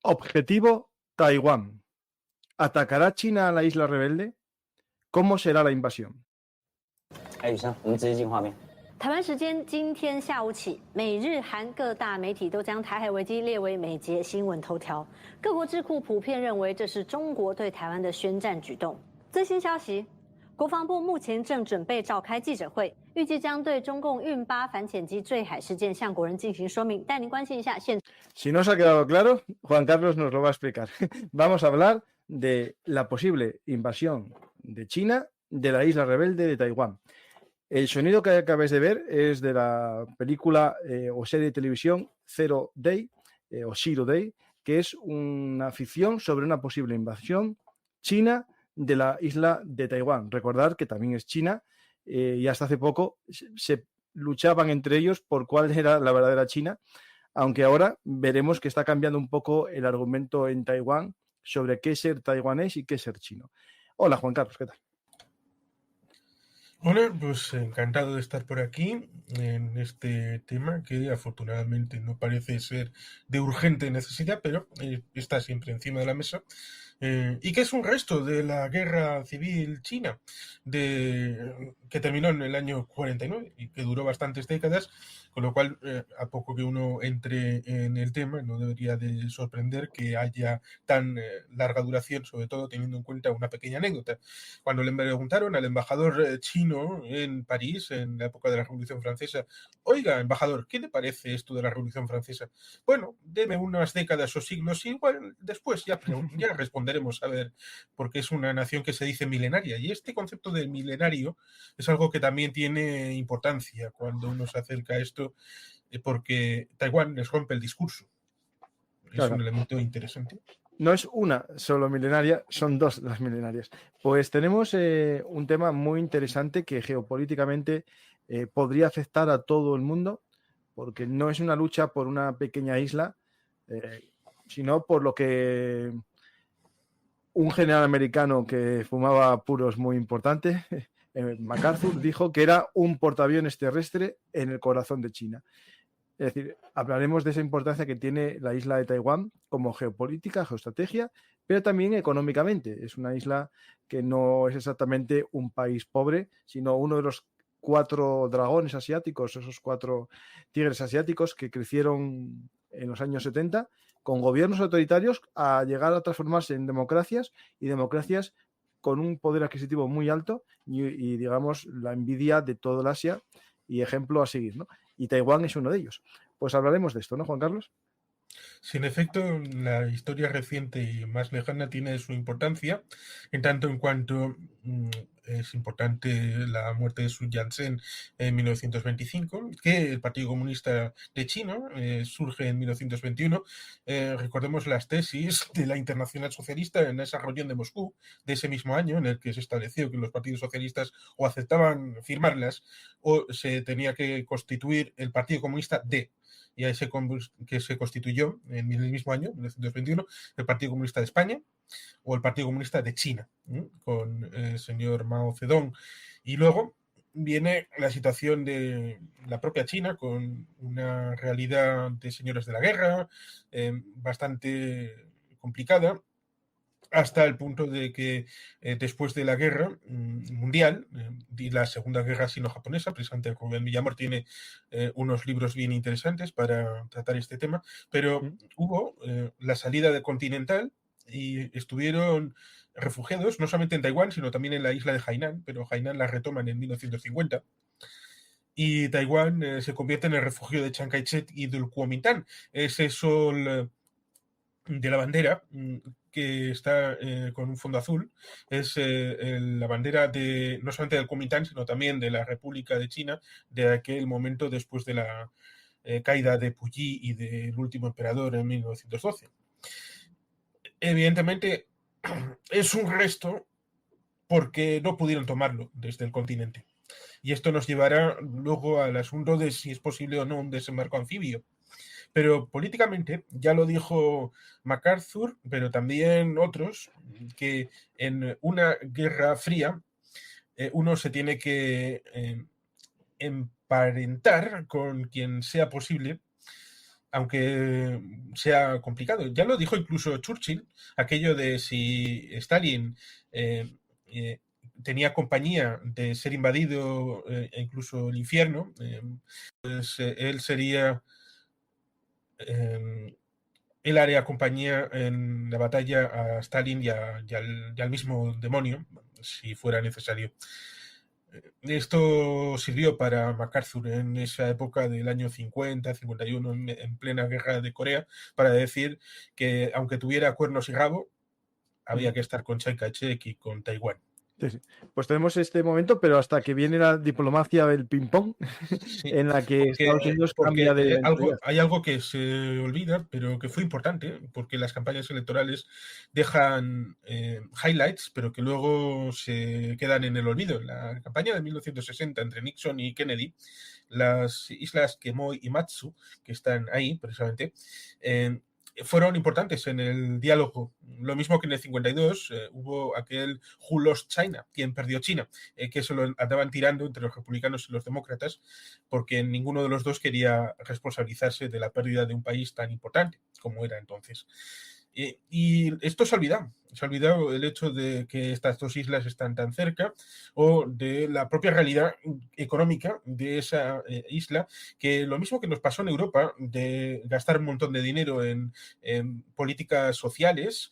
Objetivo Taiwán. ¿Atacará China a la isla rebelde? ¿Cómo será la invasión? 雨生，我们直接进画面。台湾时间今天下午起，美日韩各大媒体都将台海危机列为每节新闻头条。各国智库普遍认为这是中国对台湾的宣战举动。最新消息，国防部目前正准备召开记者会，预计将对中共运8反潜机坠海事件向国人进行说明。带您关心一下现。Si no os ha quedado claro, Juan Carlos nos lo va a explicar. Vamos a hablar de la posible invasión de China de la isla rebelde de Taiwán. El sonido que acabáis de ver es de la película o serie de televisión Zero Day o Zero Day, que es una ficción sobre una posible invasión china de la isla de Taiwán. Recordad que también es China y hasta hace poco se luchaban entre ellos por cuál era la verdadera China, aunque ahora veremos que está cambiando un poco el argumento en Taiwán sobre qué es ser taiwanés y qué es ser chino. Hola, Juan Carlos, ¿qué tal? Hola, pues encantado de estar por aquí en este tema que afortunadamente no parece ser de urgente necesidad, pero está siempre encima de la mesa y que es un resto de la guerra civil china que terminó en el año 49 y que duró bastantes décadas, con lo cual a poco que uno entre en el tema no debería de sorprender que haya tan larga duración, sobre todo teniendo en cuenta una pequeña anécdota. Cuando le preguntaron al embajador chino en París, en la época de la Revolución Francesa, oiga, embajador, ¿qué le parece esto de la Revolución Francesa? Bueno, deme unas décadas o siglos y igual después ya responderemos a ver, porque es una nación que se dice milenaria y este concepto de milenario es algo que también tiene importancia cuando uno se acerca a esto, porque Taiwán les rompe el discurso. Es un elemento interesante. No es una solo milenaria, son dos las milenarias. Pues tenemos un tema muy interesante que geopolíticamente podría afectar a todo el mundo, porque no es una lucha por una pequeña isla, sino por lo que un general americano que fumaba puros muy importante, MacArthur, dijo que era un portaaviones terrestre en el corazón de China. Es decir, hablaremos de esa importancia que tiene la isla de Taiwán como geopolítica, geoestrategia, pero también económicamente. Es una isla que no es exactamente un país pobre, sino uno de los 4 dragones asiáticos, esos 4 tigres asiáticos que crecieron en los años 70 con gobiernos autoritarios a llegar a transformarse en democracias y democracias con un poder adquisitivo muy alto y digamos, la envidia de todo el Asia y ejemplo a seguir, ¿no? Y Taiwán es uno de ellos. Pues hablaremos de esto, ¿no, Juan Carlos? Sí, en efecto, la historia reciente y más lejana tiene su importancia, en tanto en cuanto es importante la muerte de Sun Yat-sen en 1925, que el Partido Comunista de China surge en 1921. Recordemos las tesis de la Internacional Socialista en esa reunión de Moscú de ese mismo año, en el que se estableció que los partidos socialistas o aceptaban firmarlas o se tenía que constituir el Partido Comunista de... y ahí que se constituyó en el mismo año, 1921, el Partido Comunista de España o el Partido Comunista de China, con el señor Mao Zedong. Y luego viene la situación de la propia China, con una realidad de señores de la guerra bastante complicada, hasta el punto de que después de la guerra mundial y la Segunda Guerra Sino-Japonesa, precisamente Rubén Villamor tiene unos libros bien interesantes para tratar este tema, pero hubo la salida de Continental y estuvieron refugiados no solamente en Taiwán, sino también en la isla de Hainan, pero Hainan la retoman en 1950. Y Taiwán se convierte en el refugio de Chiang Kai-shek y del Kuomintang, ese sol de la bandera que está con un fondo azul, es la bandera de no solamente del Kuomintang, sino también de la República de China de aquel momento después de la caída de Puyi y del último emperador en 1912. Evidentemente es un resto porque no pudieron tomarlo desde el continente. Y esto nos llevará luego al asunto de si es posible o no un desembarco anfibio. Pero políticamente, ya lo dijo MacArthur, pero también otros, que en una guerra fría uno se tiene que emparentar con quien sea posible aunque sea complicado. Ya lo dijo incluso Churchill, aquello de si Stalin tenía compañía de ser invadido e incluso el infierno, pues él sería... él haría compañía en la batalla a Stalin y al mismo demonio, si fuera necesario. Esto sirvió para MacArthur en esa época del año 50, 51, en plena guerra de Corea, para decir que aunque tuviera cuernos y rabo, había que estar con Chiang Kai-shek y con Taiwán. Sí, sí. Pues tenemos este momento, pero hasta que viene la diplomacia del ping-pong, Sí, en la que Estados Unidos cambia de mentalidad. hay algo que se olvida, pero que fue importante, porque las campañas electorales dejan highlights, pero que luego se quedan en el olvido. En la campaña de 1960 entre Nixon y Kennedy, las islas Quemoy y Matsu, que están ahí precisamente, fueron importantes en el diálogo. Lo mismo que en el 52 hubo aquel Who Lost China, quien perdió China, que eso lo andaban tirando entre los republicanos y los demócratas, porque ninguno de los dos quería responsabilizarse de la pérdida de un país tan importante como era entonces. Y esto se ha olvidado el hecho de que estas dos islas están tan cerca o de la propia realidad económica de esa isla, que lo mismo que nos pasó en Europa, de gastar un montón de dinero en políticas sociales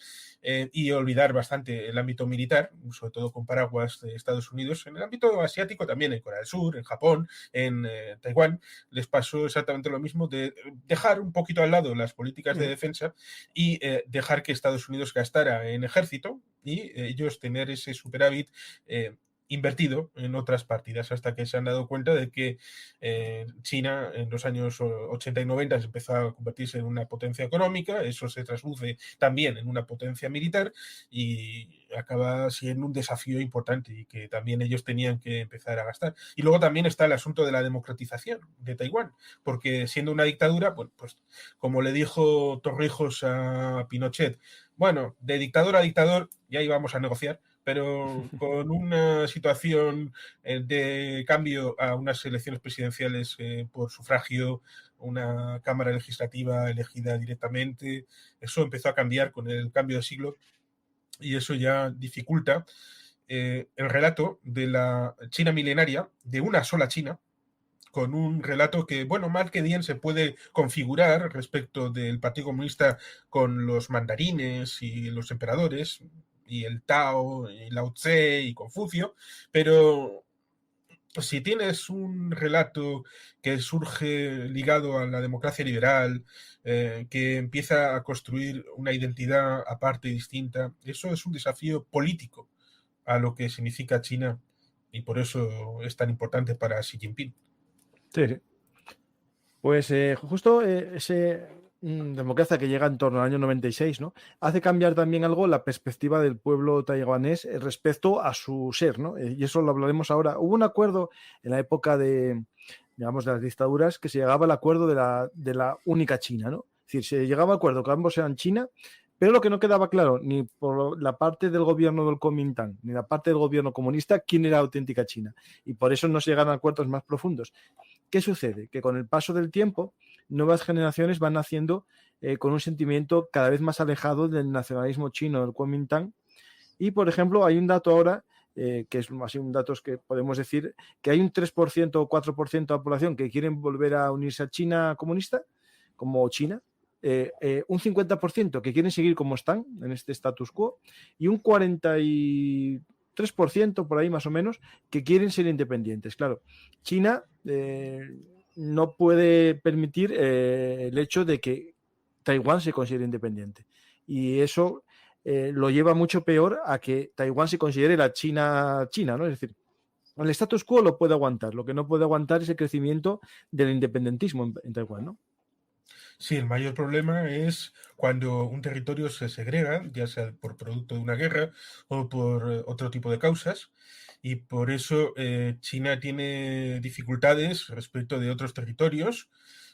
y olvidar bastante el ámbito militar, sobre todo con paraguas de Estados Unidos. En el ámbito asiático también, en Corea del Sur, en Japón, en Taiwán, les pasó exactamente lo mismo, de dejar un poquito al lado las políticas de defensa y dejar que Estados Unidos gastara en ejército y ellos tener ese superávit invertido en otras partidas, hasta que se han dado cuenta de que China en los años 80 y 90 empezó a convertirse en una potencia económica, eso se trasluce también en una potencia militar y acaba siendo un desafío importante y que también ellos tenían que empezar a gastar. Y luego también está el asunto de la democratización de Taiwán, porque siendo una dictadura, bueno, pues como le dijo Torrijos a Pinochet, bueno, de dictador a dictador ya íbamos a negociar, pero con una situación de cambio a unas elecciones presidenciales por sufragio, una cámara legislativa elegida directamente, eso empezó a cambiar con el cambio de siglo y eso ya dificulta el relato de la China milenaria, de una sola China, con un relato que, bueno, mal que bien se puede configurar respecto del Partido Comunista con los mandarines y los emperadores, y el Tao, y Lao Tse y Confucio, pero si tienes un relato que surge ligado a la democracia liberal, que empieza a construir una identidad aparte y distinta, eso es un desafío político a lo que significa China y por eso es tan importante para Xi Jinping. Sí, sí. Pues justo ese democracia que llega en torno al año 96, ¿no? Hace cambiar también algo la perspectiva del pueblo taiwanés respecto a su ser, ¿no? Y eso lo hablaremos ahora. Hubo un acuerdo en la época de, digamos, de las dictaduras que se llegaba al acuerdo de la única China, ¿no? Es decir, se llegaba al acuerdo que ambos eran China, pero lo que no quedaba claro ni por la parte del gobierno del Kuomintang ni la parte del gobierno comunista quién era auténtica China. Y por eso no se llegaron a acuerdos más profundos. ¿Qué sucede? Que con el paso del tiempo, nuevas generaciones van naciendo con un sentimiento cada vez más alejado del nacionalismo chino, del Kuomintang. Y, por ejemplo, hay un dato ahora, que es así un dato que podemos decir, que hay un 3% o 4% de la población que quieren volver a unirse a China comunista, como China, un 50% que quieren seguir como están, en este status quo, y un 43% por ahí más o menos que quieren ser independientes. Claro, China no puede permitir el hecho de que Taiwán se considere independiente y eso lo lleva mucho peor a que Taiwán se considere la China, ¿no? Es decir, el status quo lo puede aguantar, lo que no puede aguantar es el crecimiento del independentismo en Taiwán, ¿no? Sí, el mayor problema es cuando un territorio se segrega, ya sea por producto de una guerra o por otro tipo de causas, y por eso China tiene dificultades respecto de otros territorios,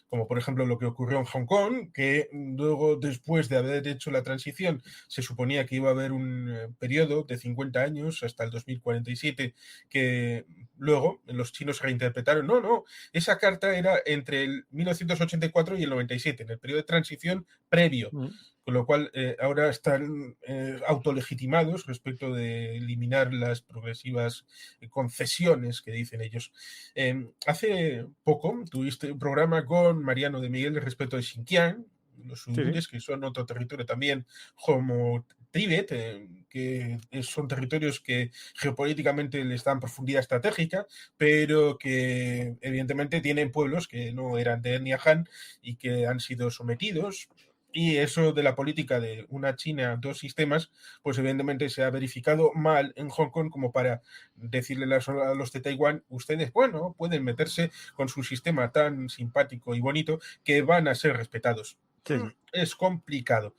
como por ejemplo lo que ocurrió en Hong Kong, que luego, después de haber hecho la transición, se suponía que iba a haber un periodo de 50 años hasta el 2047, que luego los chinos reinterpretaron. No, esa carta era entre el 1984 y el 97, en el periodo de transición previo. Con lo cual, ahora están autolegitimados respecto de eliminar las progresivas concesiones que dicen ellos. Hace poco tuviste un programa con Mariano de Miguel respecto de Xinjiang, los uigures, que son otro territorio también como Tíbet, que son territorios que geopolíticamente les dan profundidad estratégica, pero que evidentemente tienen pueblos que no eran de etnia Han y que han sido sometidos. Y eso de la política de una China, dos sistemas, pues evidentemente se ha verificado mal en Hong Kong como para decirle a los de Taiwán, ustedes, bueno, pueden meterse con su sistema tan simpático y bonito que van a ser respetados. Sí. Es complicado.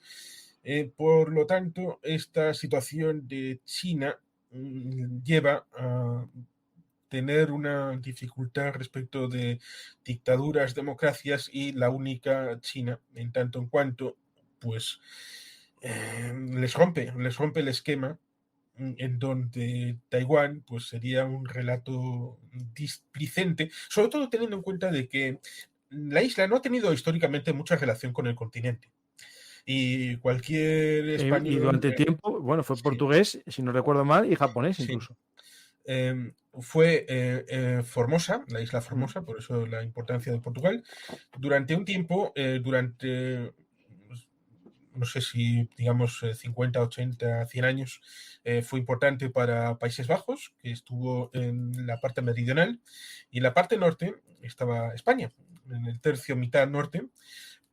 Por lo tanto, esta situación de China lleva a tener una dificultad respecto de dictaduras, democracias y la única China, en tanto en cuanto, pues, les rompe el esquema, en donde Taiwán pues sería un relato displicente, sobre todo teniendo en cuenta de que la isla no ha tenido históricamente mucha relación con el continente. Y cualquier español... Y durante tiempo, bueno, fue portugués, si no recuerdo mal, y japonés incluso. Fue Formosa, la isla Formosa, por eso la importancia de Portugal. Durante un tiempo, no sé si digamos 50, 80, 100 años, fue importante para Países Bajos, que estuvo en la parte meridional, y en la parte norte estaba España, en el tercio mitad norte,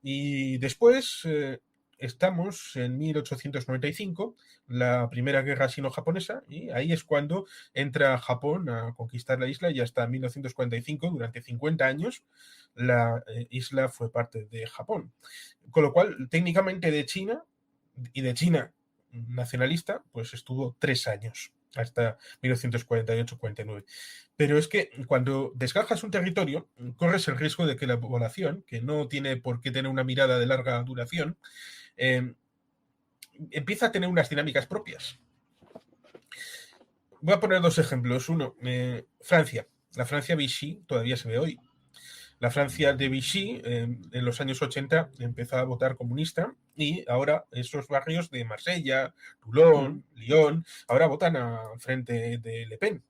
y después estamos en 1895, la primera guerra sino-japonesa, y ahí es cuando entra Japón a conquistar la isla, y hasta 1945, durante 50 años, la isla fue parte de Japón. Con lo cual, técnicamente de China, y de China nacionalista, pues estuvo 3 años, hasta 1948-49. Pero es que cuando desgajas un territorio, corres el riesgo de que la población, que no tiene por qué tener una mirada de larga duración, empieza a tener unas dinámicas propias. Voy a poner 2 ejemplos. Uno, Francia. La Francia Vichy todavía se ve hoy. La Francia de Vichy, en los años 80, empezó a votar comunista, y ahora esos barrios de Marsella, Toulon, Lyon, ahora votan a frente de Le Pen.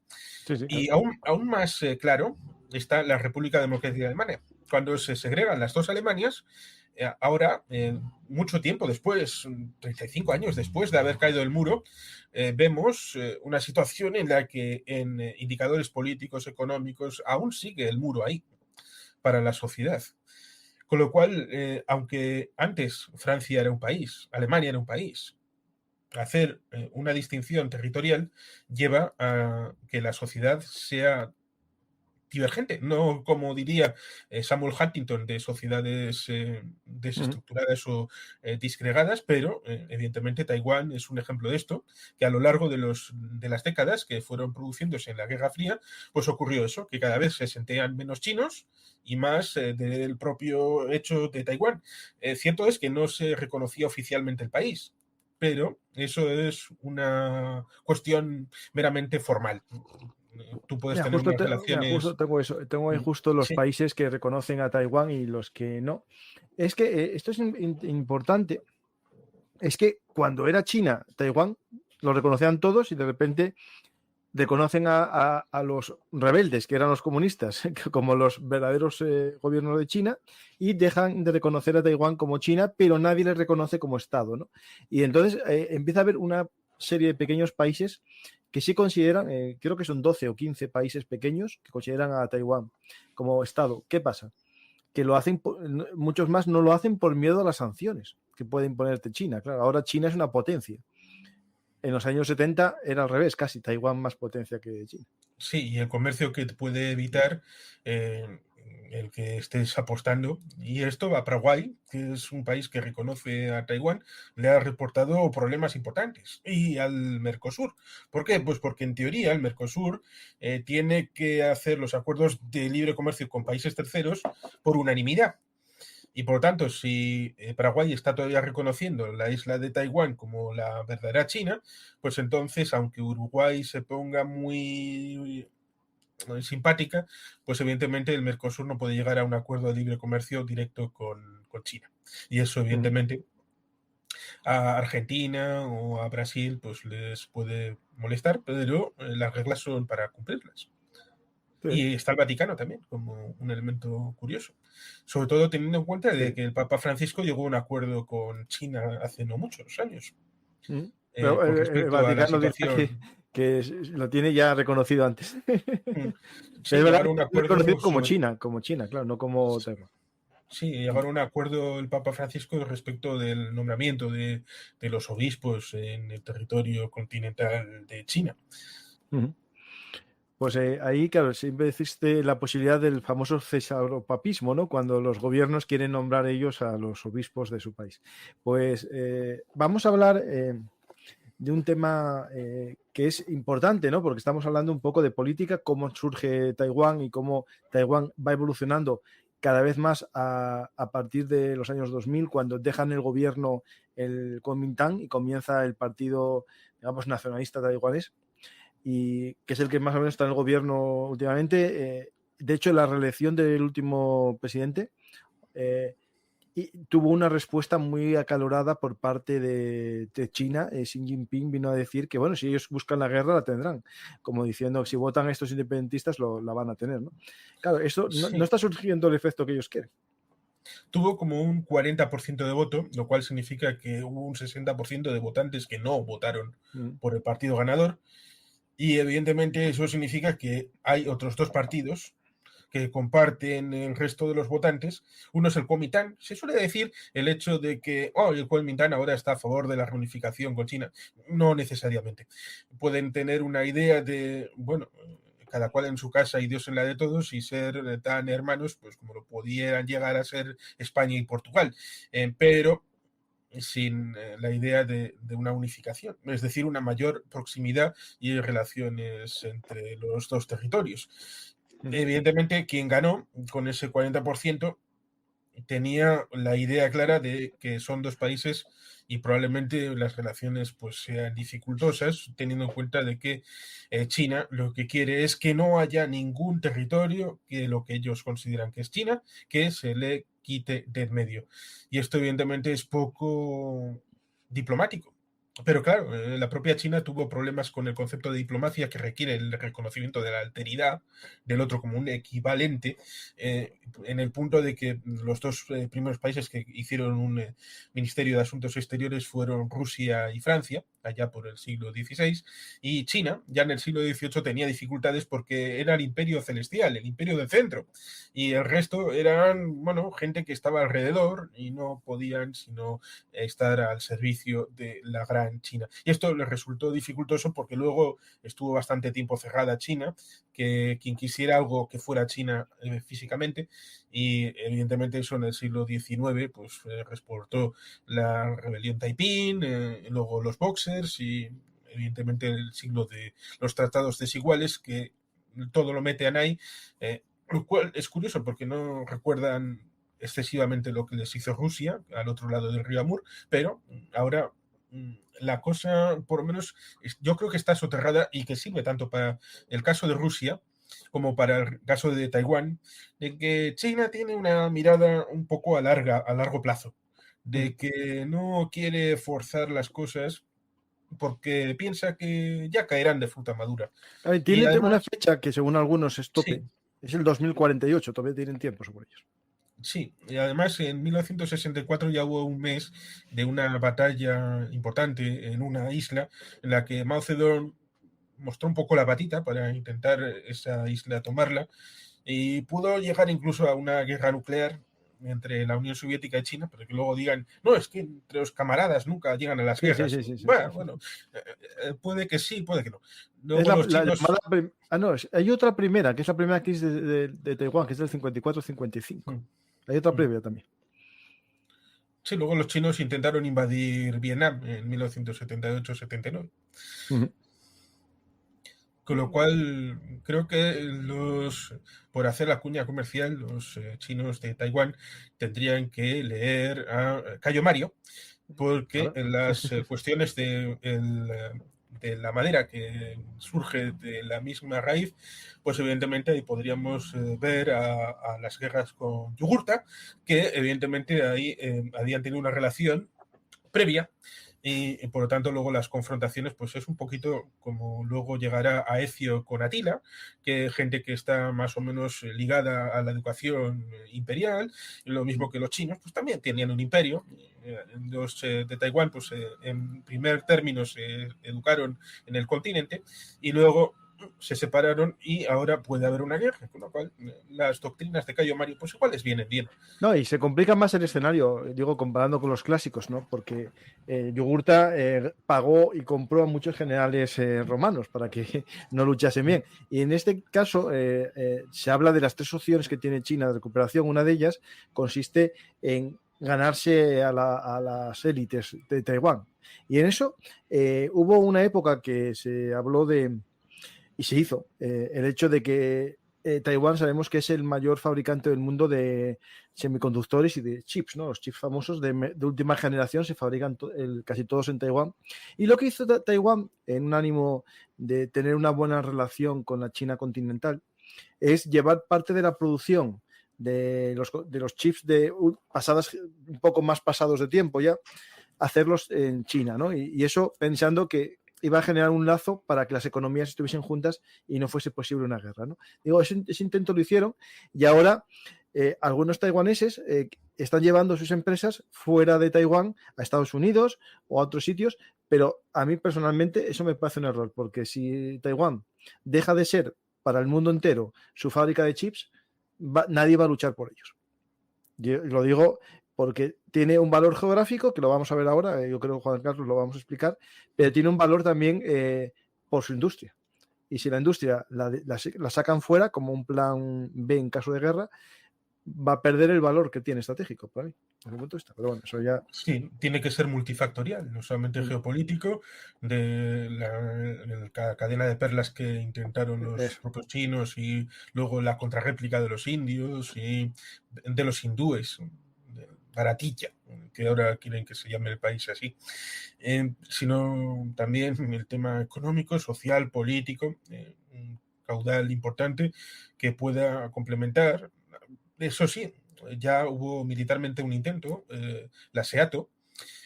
Sí, sí, y aún más claro está la República Democrática de Alemania. Cuando se segregan las dos Alemanias, ahora, mucho tiempo después, 35 años después de haber caído el muro, vemos una situación en la que en indicadores políticos, económicos, aún sigue el muro ahí para la sociedad. Con lo cual, aunque antes Francia era un país, Alemania era un país, hacer una distinción territorial lleva a que la sociedad sea divergente, no como diría Samuel Huntington, de sociedades desestructuradas o disgregadas, pero evidentemente Taiwán es un ejemplo de esto, que a lo largo de las décadas que fueron produciéndose en la Guerra Fría, pues ocurrió eso, que cada vez se sentían menos chinos y más del propio hecho de Taiwán. Cierto es que no se reconocía oficialmente el país, pero eso es una cuestión meramente formal. Tú puedes tener unas relaciones... Tengo ahí justo los países que reconocen a Taiwán y los que no. Es que esto es importante. Es que cuando era China, Taiwán, lo reconocían todos, y de repente reconocen a los rebeldes, que eran los comunistas, como los verdaderos gobiernos de China, y dejan de reconocer a Taiwán como China, pero nadie les reconoce como Estado, ¿no? Y entonces empieza a haber una serie de pequeños países que sí consideran, creo que son 12 o 15 países pequeños que consideran a Taiwán como Estado. ¿Qué pasa? Que lo hacen, muchos más no lo hacen por miedo a las sanciones que puede imponerte China. Claro, ahora China es una potencia. En los años 70 era al revés, casi Taiwán más potencia que China. Sí, y el comercio que te puede evitar el que estés apostando. Y esto a Paraguay, que es un país que reconoce a Taiwán, le ha reportado problemas importantes. Y al Mercosur. ¿Por qué? Pues porque en teoría el Mercosur tiene que hacer los acuerdos de libre comercio con países terceros por unanimidad. Y por lo tanto, si Paraguay está todavía reconociendo la isla de Taiwán como la verdadera China, pues entonces, aunque Uruguay se ponga muy simpática, pues evidentemente el Mercosur no puede llegar a un acuerdo de libre comercio directo con China. Y eso evidentemente a Argentina o a Brasil pues les puede molestar, pero las reglas son para cumplirlas. Sí. Y está el Vaticano también como un elemento curioso, sobre todo teniendo en cuenta de que el Papa Francisco llegó a un acuerdo con China hace no muchos años. Pero con el respecto a la Vaticano dice situación. que lo tiene ya reconocido antes. Sí, Es verdad llegaron a un que es acuerdo reconocido como China, claro, no como Taiwán. Sí, llegaron a un acuerdo el Papa Francisco respecto del nombramiento de los obispos en el territorio continental de China. Pues ahí, claro, siempre existe la posibilidad del famoso cesaropapismo, ¿no? Cuando los gobiernos quieren nombrar ellos a los obispos de su país. Pues vamos a hablar de un tema que es importante, ¿no? Porque estamos hablando un poco de política, cómo surge Taiwán y cómo Taiwán va evolucionando cada vez más a partir de los años 2000, cuando dejan el gobierno el Kuomintang y comienza el partido, digamos, nacionalista taiwanés, y que es el que más o menos está en el gobierno últimamente. De hecho, la reelección del último presidente y tuvo una respuesta muy acalorada por parte de China. Xi Jinping vino a decir que, bueno, si ellos buscan la guerra, la tendrán. Como diciendo que si votan a estos independentistas, la van a tener, ¿no? Claro, esto no está surgiendo el efecto que ellos quieren. Tuvo como un 40% de voto, lo cual significa que hubo un 60% de votantes que no votaron por el partido ganador. Y evidentemente eso significa que hay otros dos partidos que comparten el resto de los votantes. Uno es el Kuomintang. Se suele decir el hecho de que el Kuomintang ahora está a favor de la reunificación con China. No necesariamente. Pueden tener una idea de, bueno, cada cual en su casa y Dios en la de todos, y ser tan hermanos, pues como lo pudieran llegar a ser España y Portugal. Pero sin la idea de una unificación, es decir, una mayor proximidad y relaciones entre los dos territorios. Evidentemente, quien ganó con ese 40% tenía la idea clara de que son dos países y probablemente las relaciones pues sean dificultosas, teniendo en cuenta de que China lo que quiere es que no haya ningún territorio que lo que ellos consideran que es China, que se le quite de en medio. Y esto evidentemente es poco diplomático. Pero claro, la propia China tuvo problemas con el concepto de diplomacia que requiere el reconocimiento de la alteridad del otro como un equivalente, en el punto de que los dos primeros países que hicieron un Ministerio de Asuntos Exteriores fueron Rusia y Francia, allá por el siglo XVI, y China ya en el siglo XVIII tenía dificultades porque era el imperio celestial, el imperio del centro, y el resto eran, bueno, gente que estaba alrededor y no podían sino estar al servicio de la gran China. Y esto le resultó dificultoso porque luego estuvo bastante tiempo cerrada China, que quien quisiera algo que fuera China físicamente, y evidentemente eso en el siglo XIX pues reportó la rebelión Taiping, luego los Boxers y evidentemente el siglo de los tratados desiguales que todo lo meten ahí, lo cual es curioso porque no recuerdan excesivamente lo que les hizo Rusia al otro lado del río Amur, pero ahora la cosa, por lo menos, yo creo que está soterrada y que sirve tanto para el caso de Rusia como para el caso de Taiwán, de que China tiene una mirada un poco a largo plazo, de que no quiere forzar las cosas porque piensa que ya caerán de fruta madura. Tiene además, una fecha que según algunos es tope, sí, es el 2048, todavía tienen tiempo sobre ellos. Sí, y además en 1964 ya hubo un mes de una batalla importante en una isla en la que Mao Zedong mostró un poco la patita para intentar esa isla tomarla y pudo llegar incluso a una guerra nuclear entre la Unión Soviética y China, pero que luego digan, no, es que entre los camaradas nunca llegan a las guerras. Sí. Bueno, puede que sí, puede que no. Es Luego los chinos... llamada no, hay otra primera, que es la primera crisis de Taiwán, que es del 54-55. Hay otra previa también. Sí, luego los chinos intentaron invadir Vietnam en 1978-79. Con lo cual, creo que por hacer la cuña comercial, los chinos de Taiwán tendrían que leer a Cayo Mario, porque en las cuestiones de la madera que surge de la misma raíz, pues evidentemente ahí podríamos ver a las guerras con Yugurta, que evidentemente ahí habían tenido una relación previa y por lo tanto luego las confrontaciones pues es un poquito como luego llegará a Ezio con Atila, que gente que está más o menos ligada a la educación imperial, y lo mismo que los chinos pues también tenían un imperio. Los de Taiwán pues en primer término se educaron en el continente y luego se separaron y ahora puede haber una guerra, con lo cual las doctrinas de Cayo Mario pues igual les vienen bien. No, y se complica más el escenario, digo, comparando con los clásicos, ¿no? Porque Yugurta pagó y compró a muchos generales romanos para que no luchasen bien. Y en este caso se habla de las 3 opciones que tiene China de recuperación. Una de ellas consiste en ganarse a las élites de Taiwán. Y en eso hubo una época que se habló de, y se hizo, el hecho de que Taiwán sabemos que es el mayor fabricante del mundo de semiconductores y de chips, ¿no? Los chips famosos de última generación se fabrican casi todos en Taiwán. Y lo que hizo Taiwán, en un ánimo de tener una buena relación con la China continental, es llevar parte de la producción de los chips un poco más pasados de tiempo ya, hacerlos en China, ¿no? Y eso pensando que iba a generar un lazo para que las economías estuviesen juntas y no fuese posible una guerra, ¿no? Digo, ese intento lo hicieron y ahora algunos taiwaneses están llevando sus empresas fuera de Taiwán a Estados Unidos o a otros sitios, pero a mí personalmente eso me parece un error, porque si Taiwán deja de ser para el mundo entero su fábrica de chips, nadie va a luchar por ellos. Yo lo digo porque tiene un valor geográfico, que lo vamos a ver ahora, yo creo que Juan Carlos lo vamos a explicar, pero tiene un valor también por su industria. Y si la industria la sacan fuera, como un plan B en caso de guerra, va a perder el valor que tiene estratégico para mí. Pero bueno, eso ya... Sí, tiene que ser multifactorial, no solamente geopolítico, de la cadena de perlas que intentaron los propios chinos y luego la contrarréplica de los indios y de los hindúes, de Baratilla, que ahora quieren que se llame el país así, sino también el tema económico, social, político, un caudal importante que pueda complementar. Eso sí, ya hubo militarmente un intento, la SEATO,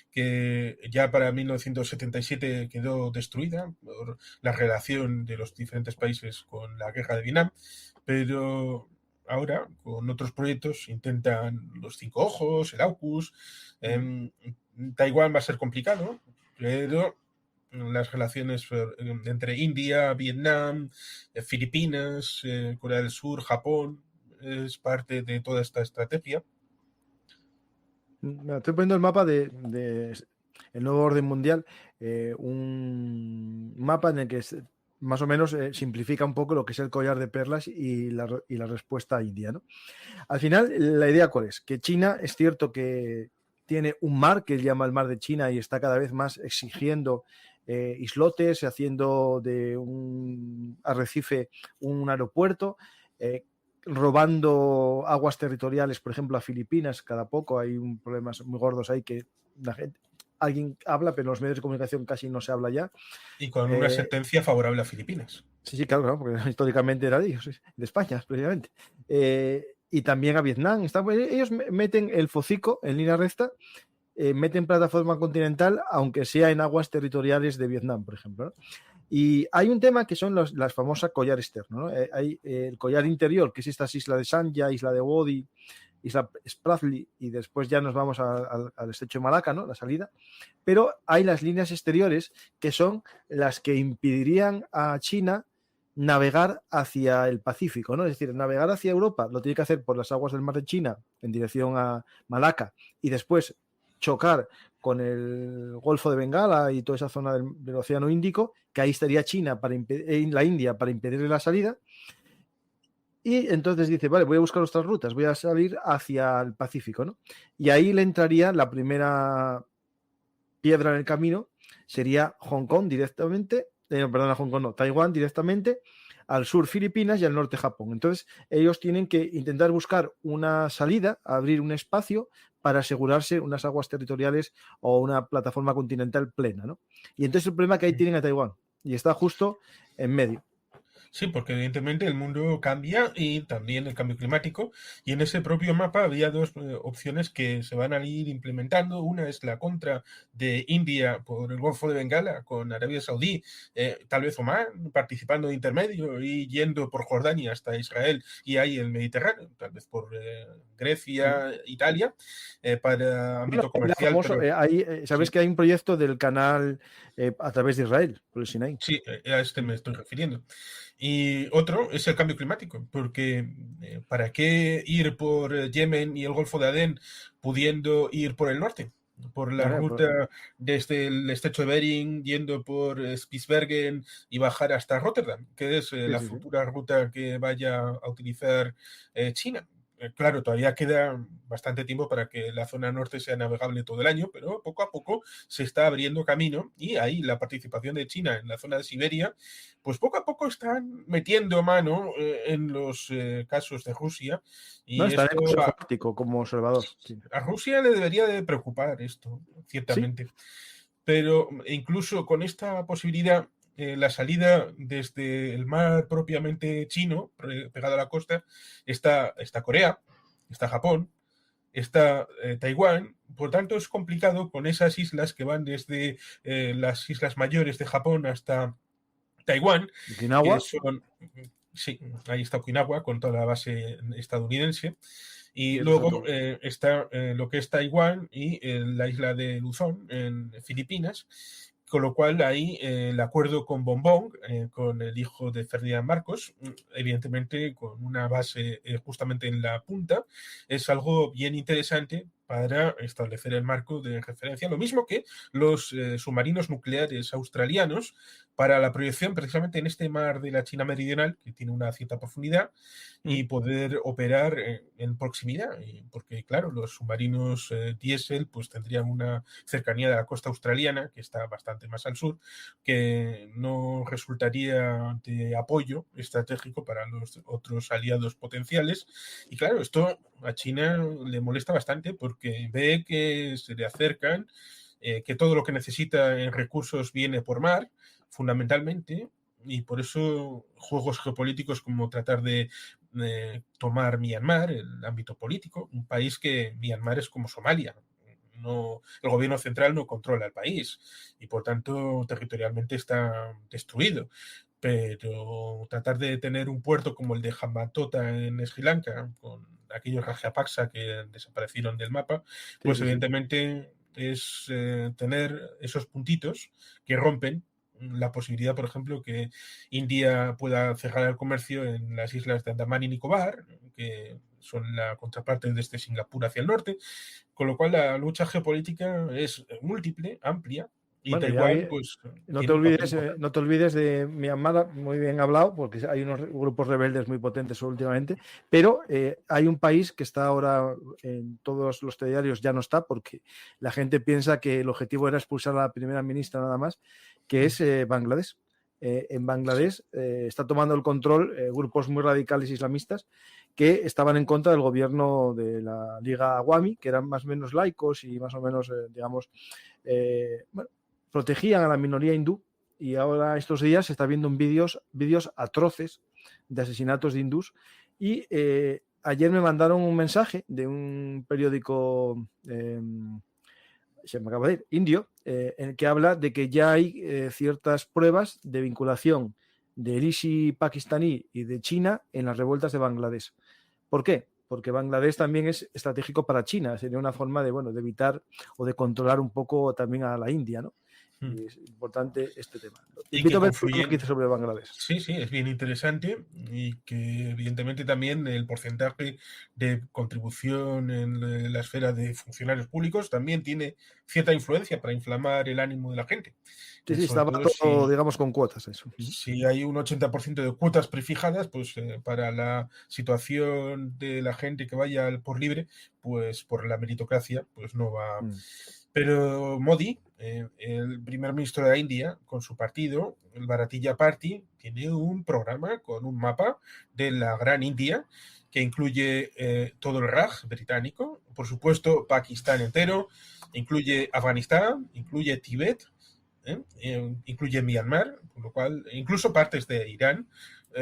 que ya para 1977 quedó destruida por la relación de los diferentes países con la guerra de Vietnam, pero ahora con otros proyectos intentan los 5 ojos, el AUKUS. Taiwán va a ser complicado, pero las relaciones entre India, Vietnam, Filipinas, Corea del Sur, Japón, es parte de toda esta estrategia. Estoy poniendo el mapa de el nuevo orden mundial, un mapa en el que más o menos simplifica un poco lo que es el collar de perlas y la respuesta india, ¿no? Al final, la idea ¿cuál es? Que China es cierto que tiene un mar que él llama el mar de China y está cada vez más exigiendo islotes, haciendo de un arrecife un aeropuerto, robando aguas territoriales, por ejemplo, a Filipinas. Cada poco hay problemas muy gordos ahí que alguien habla, pero en los medios de comunicación casi no se habla ya. Y con una sentencia favorable a Filipinas. Sí, claro, porque históricamente era de ellos, de España, precisamente. Y también a Vietnam. Ellos meten el focico en línea recta, meten plataforma continental, aunque sea en aguas territoriales de Vietnam, por ejemplo, ¿no? Y hay un tema que son las famosas collar externo, ¿no? Hay el collar interior, que es estas islas de Sanya, isla de Wodi, isla Spratly, y después ya nos vamos al estrecho de Malaca, ¿no? La salida. Pero hay las líneas exteriores, que son las que impedirían a China navegar hacia el Pacífico, ¿no? Es decir, navegar hacia Europa lo tiene que hacer por las aguas del mar de China en dirección a Malaca y después chocar con el Golfo de Bengala y toda esa zona del Océano Índico, que ahí estaría China en la India para impedirle la salida. Y entonces dice, vale, voy a buscar otras rutas, voy a salir hacia el Pacífico, ¿no? Y ahí le entraría la primera piedra en el camino, sería Hong Kong directamente, perdón, a Hong Kong no, Taiwán directamente, al sur Filipinas y al norte Japón. Entonces, ellos tienen que intentar buscar una salida, abrir un espacio para asegurarse unas aguas territoriales o una plataforma continental plena, ¿no? Y entonces el problema que ahí tienen a Taiwán, y está justo en medio. Sí, porque evidentemente el mundo cambia y también el cambio climático. Y en ese propio mapa había dos opciones que se van a ir implementando. Una es la contra de India por el Golfo de Bengala con Arabia Saudí, tal vez Omán participando de intermedio y yendo por Jordania hasta Israel y ahí el Mediterráneo, tal vez por Grecia, Italia, para ámbito comercial. Famoso, pero, ¿sabes sí. que hay un proyecto del canal a través de Israel, por el Sinaí? Sí, a este me estoy refiriendo. Y otro es el cambio climático, porque ¿para qué ir por Yemen y el Golfo de Adén pudiendo ir por el norte? Por la ruta desde el estrecho de Bering, yendo por Spitsbergen y bajar hasta Rotterdam, que es la futura ruta que vaya a utilizar China. Claro, todavía queda bastante tiempo para que la zona norte sea navegable todo el año, pero poco a poco se está abriendo camino y ahí la participación de China en la zona de Siberia, pues poco a poco están metiendo mano en los casos de Rusia. Y no, está esto en el Ártico como observador. Sí. A Rusia le debería de preocupar esto, ciertamente. ¿Sí? Pero incluso con esta posibilidad, la salida desde el mar propiamente chino, pegado a la costa, está Corea, está Japón, está Taiwán. Por tanto, es complicado con esas islas que van desde las islas mayores de Japón hasta Taiwán, Okinawa. que son, sí, ahí está Okinawa con toda la base estadounidense. Y luego está lo que es Taiwán y la isla de Luzón, en Filipinas, con lo cual ahí el acuerdo con Bombón, con el hijo de Ferdinand Marcos, evidentemente con una base justamente en la punta, es algo bien interesante para establecer el marco de referencia, lo mismo que los submarinos nucleares australianos para la proyección precisamente en este mar de la China Meridional, que tiene una cierta profundidad, y poder operar en proximidad, porque claro, los submarinos diésel pues tendrían una cercanía de la costa australiana, que está bastante más al sur, que no resultaría de apoyo estratégico para los otros aliados potenciales. Y claro, esto a China le molesta bastante porque ve que se le acercan, que todo lo que necesita en recursos viene por mar, fundamentalmente, y por eso juegos geopolíticos como tratar de tomar Myanmar, el ámbito político, un país que Myanmar es como Somalia. No, el gobierno central no controla el país y por tanto territorialmente está destruido. Pero tratar de tener un puerto como el de Hambantota en Sri Lanka, con aquellos Rajapaksa que desaparecieron del mapa, pues evidentemente es tener esos puntitos que rompen la posibilidad, por ejemplo, que India pueda cerrar el comercio en las islas de Andamán y Nicobar, que son la contraparte de este Singapur hacia el norte, con lo cual la lucha geopolítica es múltiple, amplia, y bueno, Taiwán, pues... No te olvides de Myanmar, muy bien hablado, porque hay unos grupos rebeldes muy potentes últimamente, pero hay un país que está ahora en todos los telediarios, ya no está, porque la gente piensa que el objetivo era expulsar a la primera ministra nada más, que es Bangladesh. En Bangladesh está tomando el control grupos muy radicales islamistas que estaban en contra del gobierno de la Liga Awami, que eran más o menos laicos y más o menos, digamos, bueno, protegían a la minoría hindú, y ahora estos días se está viendo vídeos atroces de asesinatos de hindús. Y ayer me mandaron un mensaje de un periódico se me acaba de ir, indio, en el que habla de que ya hay ciertas pruebas de vinculación del ISI pakistaní y de China en las revueltas de Bangladesh. ¿Por qué? Porque Bangladesh también es estratégico para China, sería una forma de, bueno, de evitar o de controlar un poco también a la India, ¿no? Y es importante este tema. Invito a ver lo que dice sobre Bangladesh. Sí, sí, es bien interesante y que evidentemente también el porcentaje de contribución en la esfera de funcionarios públicos también tiene cierta influencia para inflamar el ánimo de la gente. Sí, estaba todo, digamos, con cuotas eso. Si hay un 80% de cuotas prefijadas, pues para la situación de la gente que vaya por libre, pues por la meritocracia, pues no va Pero Modi, el primer ministro de la India, con su partido, el Bharatiya Party, tiene un programa con un mapa de la Gran India que incluye todo el Raj británico, por supuesto Pakistán entero, incluye Afganistán, incluye Tíbet, incluye Myanmar, con lo cual, incluso partes de Irán,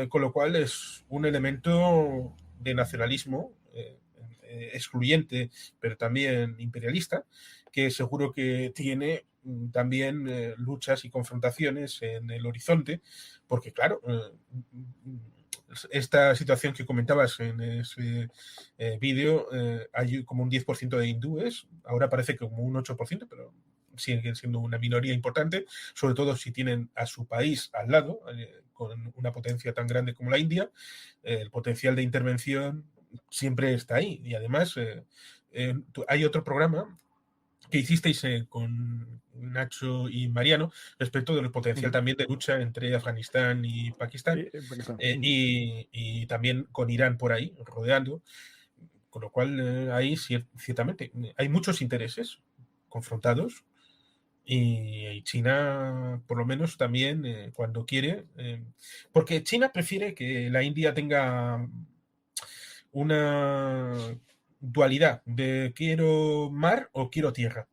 con lo cual es un elemento de nacionalismo excluyente, pero también imperialista, que seguro que tiene también luchas y confrontaciones en el horizonte, porque claro, esta situación que comentabas en ese vídeo, hay como un 10% de hindúes, ahora parece que como un 8%, pero siguen siendo una minoría importante, sobre todo si tienen a su país al lado, con una potencia tan grande como la India, el potencial de intervención siempre está ahí. Y además hay otro programa que hicisteis con Nacho y Mariano respecto del potencial también de lucha entre Afganistán y Pakistán, y también con Irán por ahí, rodeando, con lo cual ahí ciertamente hay muchos intereses confrontados. Y China, por lo menos, también cuando quiere, porque China prefiere que la India tenga una dualidad de quiero mar o quiero tierra.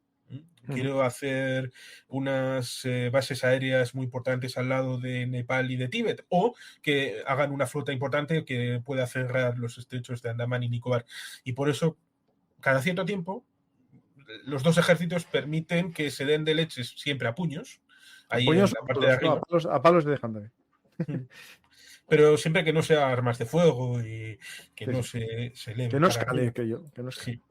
Quiero hacer unas bases aéreas muy importantes al lado de Nepal y de Tíbet, o que hagan una flota importante que pueda cerrar los estrechos de Andamán y Nicobar. Y por eso, cada cierto tiempo, los dos ejércitos permiten que se den de leches siempre a puños, ahí en la parte de arriba. A palos de dejan también. Pero siempre que no sea armas de fuego y que no se eleven. Que no escale, que no escale. Sí.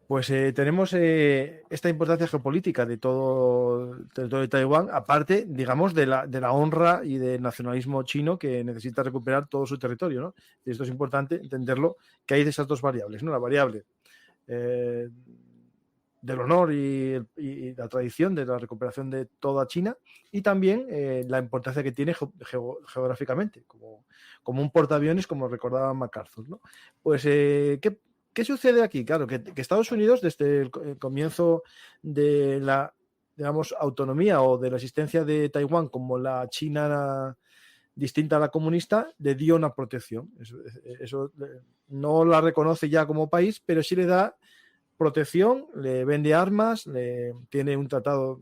Pues tenemos esta importancia geopolítica de todo el territorio de Taiwán, aparte, digamos, de la honra y del nacionalismo chino que necesita recuperar todo su territorio, ¿no? Y esto es importante entenderlo, que hay de esas dos variables, ¿no? La variable del honor y la tradición de la recuperación de toda China, y también la importancia que tiene geográficamente, como un portaaviones, como recordaba MacArthur, ¿no? Pues, ¿qué sucede aquí? Claro, que Estados Unidos, desde el comienzo de la, digamos, autonomía o de la existencia de Taiwán como la China distinta a la comunista, le dio una protección. Eso no la reconoce ya como país, pero sí le da protección, le vende armas, tiene un tratado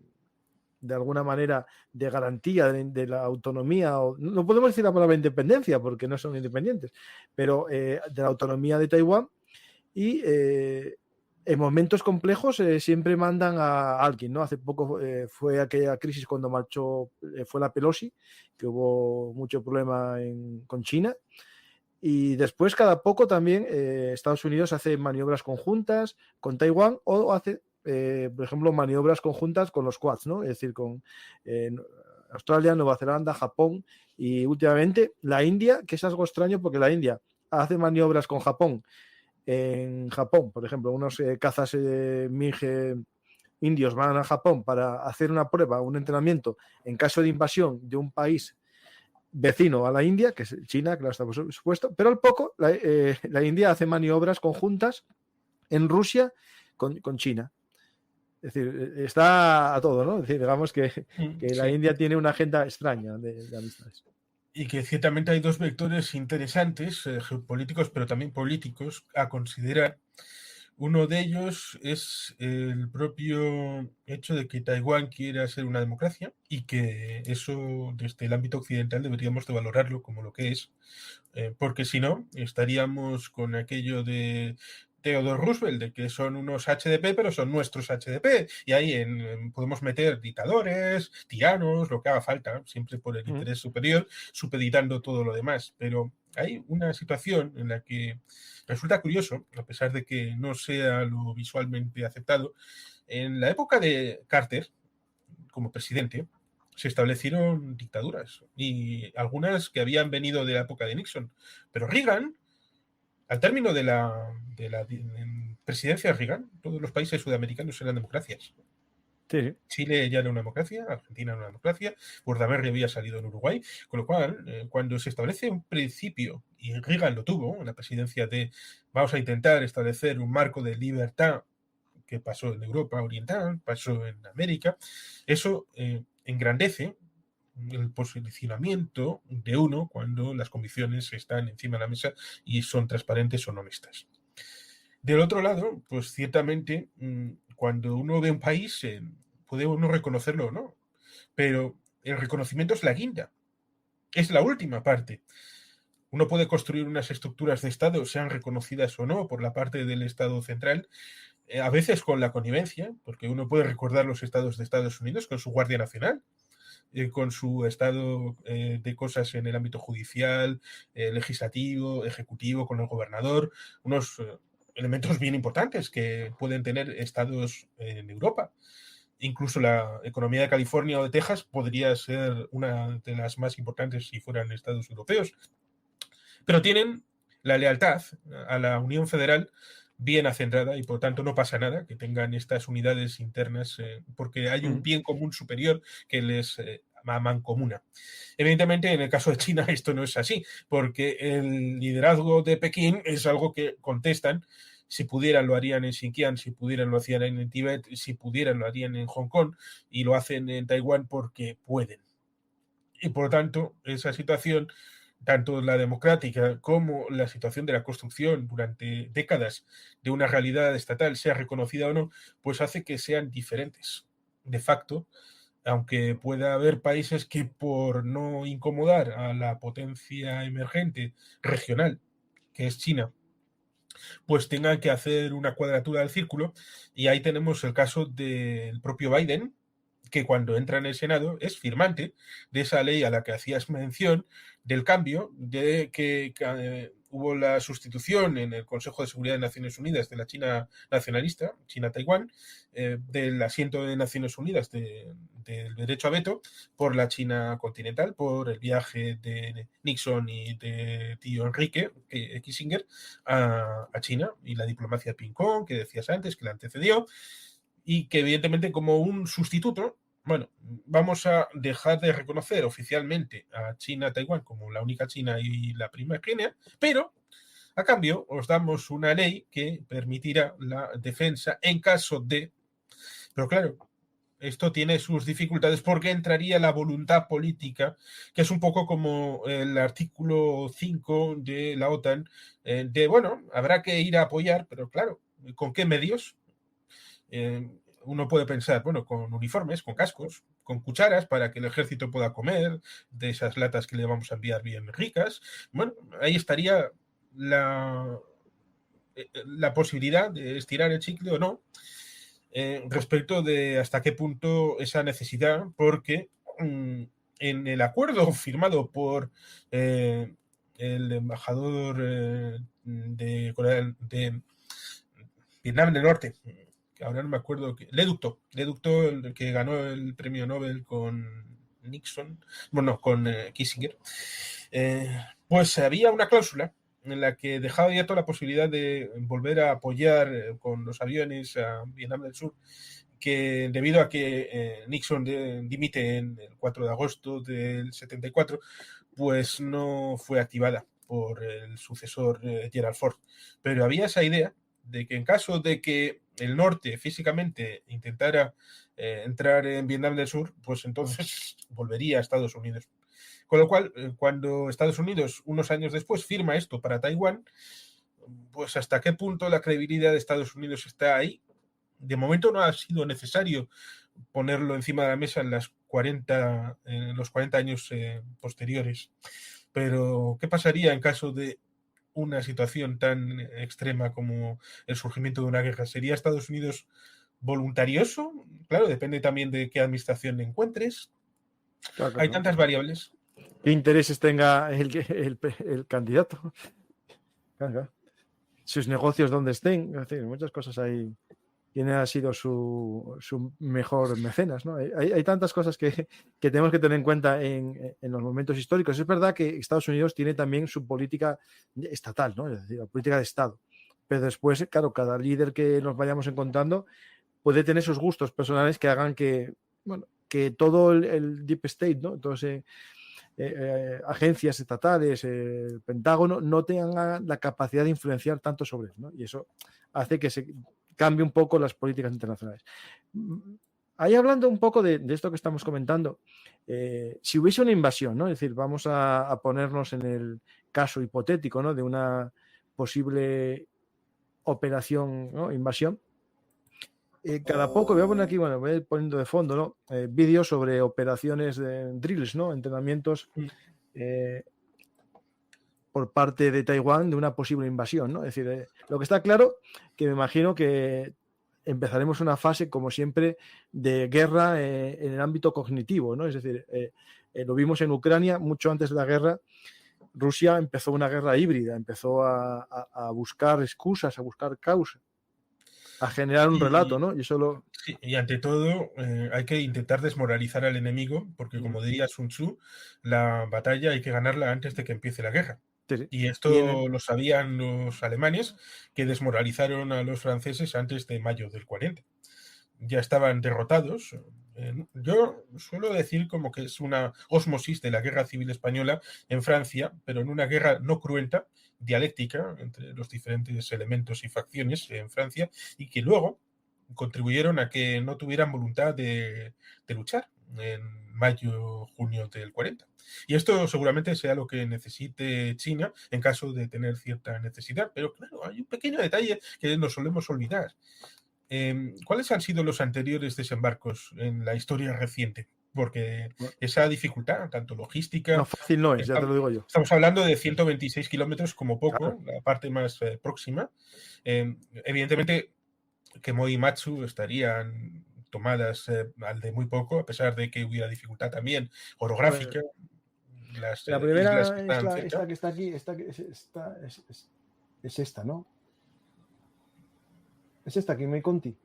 de alguna manera de garantía de la autonomía, no podemos decir la palabra independencia porque no son independientes, pero de la autonomía de Taiwán. Y en momentos complejos siempre mandan a alguien, ¿no? Hace poco fue aquella crisis cuando marchó, fue la Pelosi, que hubo mucho problema con China. Y después, cada poco también, Estados Unidos hace maniobras conjuntas con Taiwán, o hace, por ejemplo, maniobras conjuntas con los Quads, ¿no? Es decir, con Australia, Nueva Zelanda, Japón, y últimamente la India, que es algo extraño porque la India hace maniobras con Japón. En Japón, por ejemplo, unos cazas MiG indios van a Japón para hacer una prueba, un entrenamiento en caso de invasión de un país vecino a la India, que es China, claro, está por supuesto, pero al poco la India hace maniobras conjuntas en Rusia con China. Es decir, está a todo, ¿no? Es decir, digamos que la India tiene una agenda extraña de amistades. Y que ciertamente hay dos vectores interesantes, geopolíticos, pero también políticos, a considerar. Uno de ellos es el propio hecho de que Taiwán quiera ser una democracia, y que eso, desde el ámbito occidental, deberíamos de valorarlo como lo que es, porque si no, estaríamos con aquello de Theodore Roosevelt, de que son unos HDP, pero son nuestros HDP, y ahí podemos meter dictadores, tiranos, lo que haga falta, siempre por el interés superior, supeditando todo lo demás. Pero hay una situación en la que resulta curioso, a pesar de que no sea lo visualmente aceptado. En la época de Carter, como presidente, se establecieron dictaduras, y algunas que habían venido de la época de Nixon, pero Reagan, al término de la presidencia de Reagan, todos los países sudamericanos eran democracias. Sí. Chile ya era una democracia, Argentina era una democracia, Bordaberry había salido en Uruguay, con lo cual, cuando se establece un principio, y Reagan lo tuvo, en la presidencia de vamos a intentar establecer un marco de libertad que pasó en Europa Oriental, pasó en América. Eso engrandece el posicionamiento de uno cuando las convicciones están encima de la mesa y son transparentes, son honestas. Del otro lado, pues ciertamente cuando uno ve un país puede uno reconocerlo o no, pero el reconocimiento es la guinda, es la última parte. Uno puede construir unas estructuras de Estado, sean reconocidas o no por la parte del Estado central, a veces con la connivencia, porque uno puede recordar los estados de Estados Unidos con su Guardia Nacional, con su estado de cosas en el ámbito judicial, legislativo, ejecutivo, con el gobernador, unos elementos bien importantes que pueden tener estados en Europa. Incluso la economía de California o de Texas podría ser una de las más importantes si fueran estados europeos. Pero tienen la lealtad a la Unión Federal bien acendrada y por tanto no pasa nada que tengan estas unidades internas porque hay un bien común superior que les mancomuna. Evidentemente, en el caso de China esto no es así, porque el liderazgo de Pekín es algo que contestan. Si pudieran lo harían en Xinjiang, si pudieran lo hacían en Tíbet, si pudieran lo harían en Hong Kong y lo hacen en Taiwán porque pueden. Y por lo tanto, esa situación, tanto la democrática como la situación de la construcción durante décadas de una realidad estatal, sea reconocida o no, pues hace que sean diferentes. De facto, aunque pueda haber países que por no incomodar a la potencia emergente regional, que es China, pues tengan que hacer una cuadratura del círculo, y ahí tenemos el caso del propio Biden, que cuando entra en el Senado es firmante de esa ley a la que hacías mención, del cambio de que hubo la sustitución en el Consejo de Seguridad de Naciones Unidas de la China nacionalista, China-Taiwán, del asiento de Naciones Unidas del derecho a veto por la China continental, por el viaje de Nixon y de tío Enrique Kissinger a China y la diplomacia ping-pong que decías antes, que la antecedió. Y que evidentemente como un sustituto, bueno, vamos a dejar de reconocer oficialmente a China-Taiwán como la única China y la primogénea, pero a cambio os damos una ley que permitirá la defensa en caso de... Pero claro, esto tiene sus dificultades porque entraría la voluntad política, que es un poco como el artículo 5 de la OTAN, de, bueno, habrá que ir a apoyar, pero claro, ¿con qué medios? Uno puede pensar, bueno, con uniformes, con cascos, con cucharas para que el ejército pueda comer de esas latas que le vamos a enviar bien ricas. Bueno, ahí estaría la posibilidad de estirar el chicle o no respecto de hasta qué punto esa necesidad, porque en el acuerdo firmado por el embajador de Vietnam del Norte, ahora no me acuerdo, Leduc, el que ganó el premio Nobel con Nixon, bueno, con Kissinger, pues había una cláusula en la que dejaba abierta la posibilidad de volver a apoyar con los aviones a Vietnam del Sur, que debido a que Nixon dimite en el 4 de agosto del 74, pues no fue activada por el sucesor Gerald Ford. Pero había esa idea de que en caso de que el norte físicamente intentara entrar en Vietnam del Sur, pues entonces volvería a Estados Unidos. Con lo cual, cuando Estados Unidos, unos años después, firma esto para Taiwán, pues hasta qué punto la credibilidad de Estados Unidos está ahí. De momento no ha sido necesario ponerlo encima de la mesa en los 40 años posteriores. Pero, ¿qué pasaría en caso de una situación tan extrema como el surgimiento de una guerra? ¿Sería Estados Unidos voluntarioso? Claro, depende también de qué administración encuentres. Claro, hay tantas variables. ¿Qué intereses tenga el candidato? Claro. Sus negocios donde estén, es decir, muchas cosas ahí. ¿Quién ha sido su mejor mecenas? ¿no? Hay tantas cosas que tenemos que tener en cuenta en los momentos históricos. Es verdad que Estados Unidos tiene también su política estatal, ¿no? Es decir, la política de Estado. Pero después, claro, cada líder que nos vayamos encontrando puede tener sus gustos personales que hagan que, bueno, que todo el Deep State, ¿no? Entonces, agencias estatales, el Pentágono, no tengan la capacidad de influenciar tanto sobre él, ¿no? Y eso hace que cambie un poco las políticas internacionales. Ahí hablando un poco de esto que estamos comentando, si hubiese una invasión, ¿no? Es decir, vamos a ponernos en el caso hipotético, ¿no? De una posible operación, ¿no? Invasión. Cada poco voy a poner aquí, bueno, voy a ir poniendo de fondo, ¿no? Vídeos sobre operaciones de drills, ¿no? Entrenamientos por parte de Taiwán de una posible invasión, ¿no? Es decir, lo que está claro, que me imagino que empezaremos una fase, como siempre, de guerra en el ámbito cognitivo, ¿no? Es decir, lo vimos en Ucrania mucho antes de la guerra. Rusia empezó una guerra híbrida, empezó a buscar excusas, a buscar causas, a generar un relato, ¿no? Y eso Sí, y ante todo hay que intentar desmoralizar al enemigo, porque como diría Sun Tzu, la batalla hay que ganarla antes de que empiece la guerra. Sí. Y esto lo sabían los alemanes, que desmoralizaron a los franceses antes de mayo del 40. Ya estaban derrotados. Yo suelo decir como que es una ósmosis de la guerra civil española en Francia, pero en una guerra no cruenta, dialéctica entre los diferentes elementos y facciones en Francia, y que luego contribuyeron a que no tuvieran voluntad de luchar en mayo, junio del 40. Y esto seguramente sea lo que necesite China en caso de tener cierta necesidad. Pero claro, hay un pequeño detalle que nos solemos olvidar. ¿Cuáles han sido los anteriores desembarcos en la historia reciente? Porque esa dificultad, tanto logística... No, fácil no es, ya te lo digo yo. Estamos hablando de 126 kilómetros como poco, claro, la parte más próxima. Evidentemente, Quemoy y Matsu estarían tomadas al de muy poco, a pesar de que hubiera dificultad también orográfica. La primera es esta que está aquí, es esta, ¿no? Es esta, Quemoy Conti.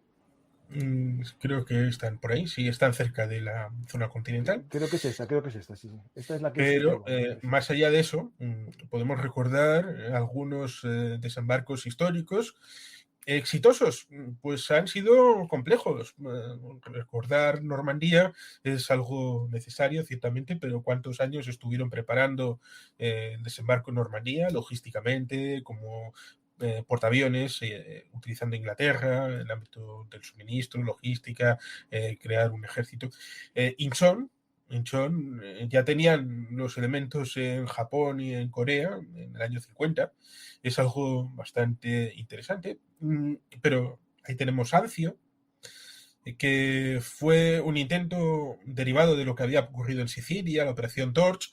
Creo que están por ahí, sí, están cerca de la zona continental. Creo que es esta, sí. Esta es la que pero más allá de eso, podemos recordar algunos desembarcos históricos exitosos, pues han sido complejos. Recordar Normandía es algo necesario, ciertamente, pero ¿cuántos años estuvieron preparando el desembarco en Normandía, logísticamente, como portaaviones, utilizando Inglaterra, en el ámbito del suministro, logística, crear un ejército? Incheon ya tenían los elementos en Japón y en Corea en el año 50. Es algo bastante interesante, pero ahí tenemos Anzio, que fue un intento derivado de lo que había ocurrido en Sicilia, la operación Torch.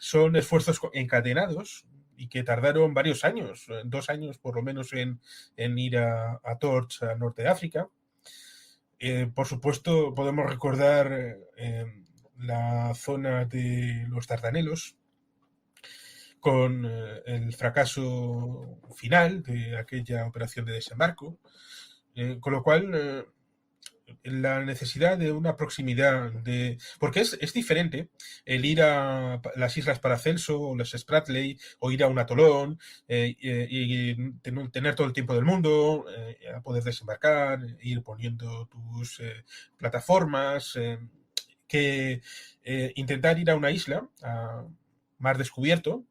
Son esfuerzos encadenados y que tardaron varios años, 2 años por lo menos en ir a Torch, al norte de África. Por supuesto, podemos recordar la zona de los Dardanelos, con el fracaso final de aquella operación de desembarco, con lo cual la necesidad de una proximidad, porque es diferente el ir a las Islas Paracelso o las Spratly o ir a un atolón y tener todo el tiempo del mundo, a poder desembarcar, ir poniendo tus plataformas, que intentar ir a una isla a mar descubierto,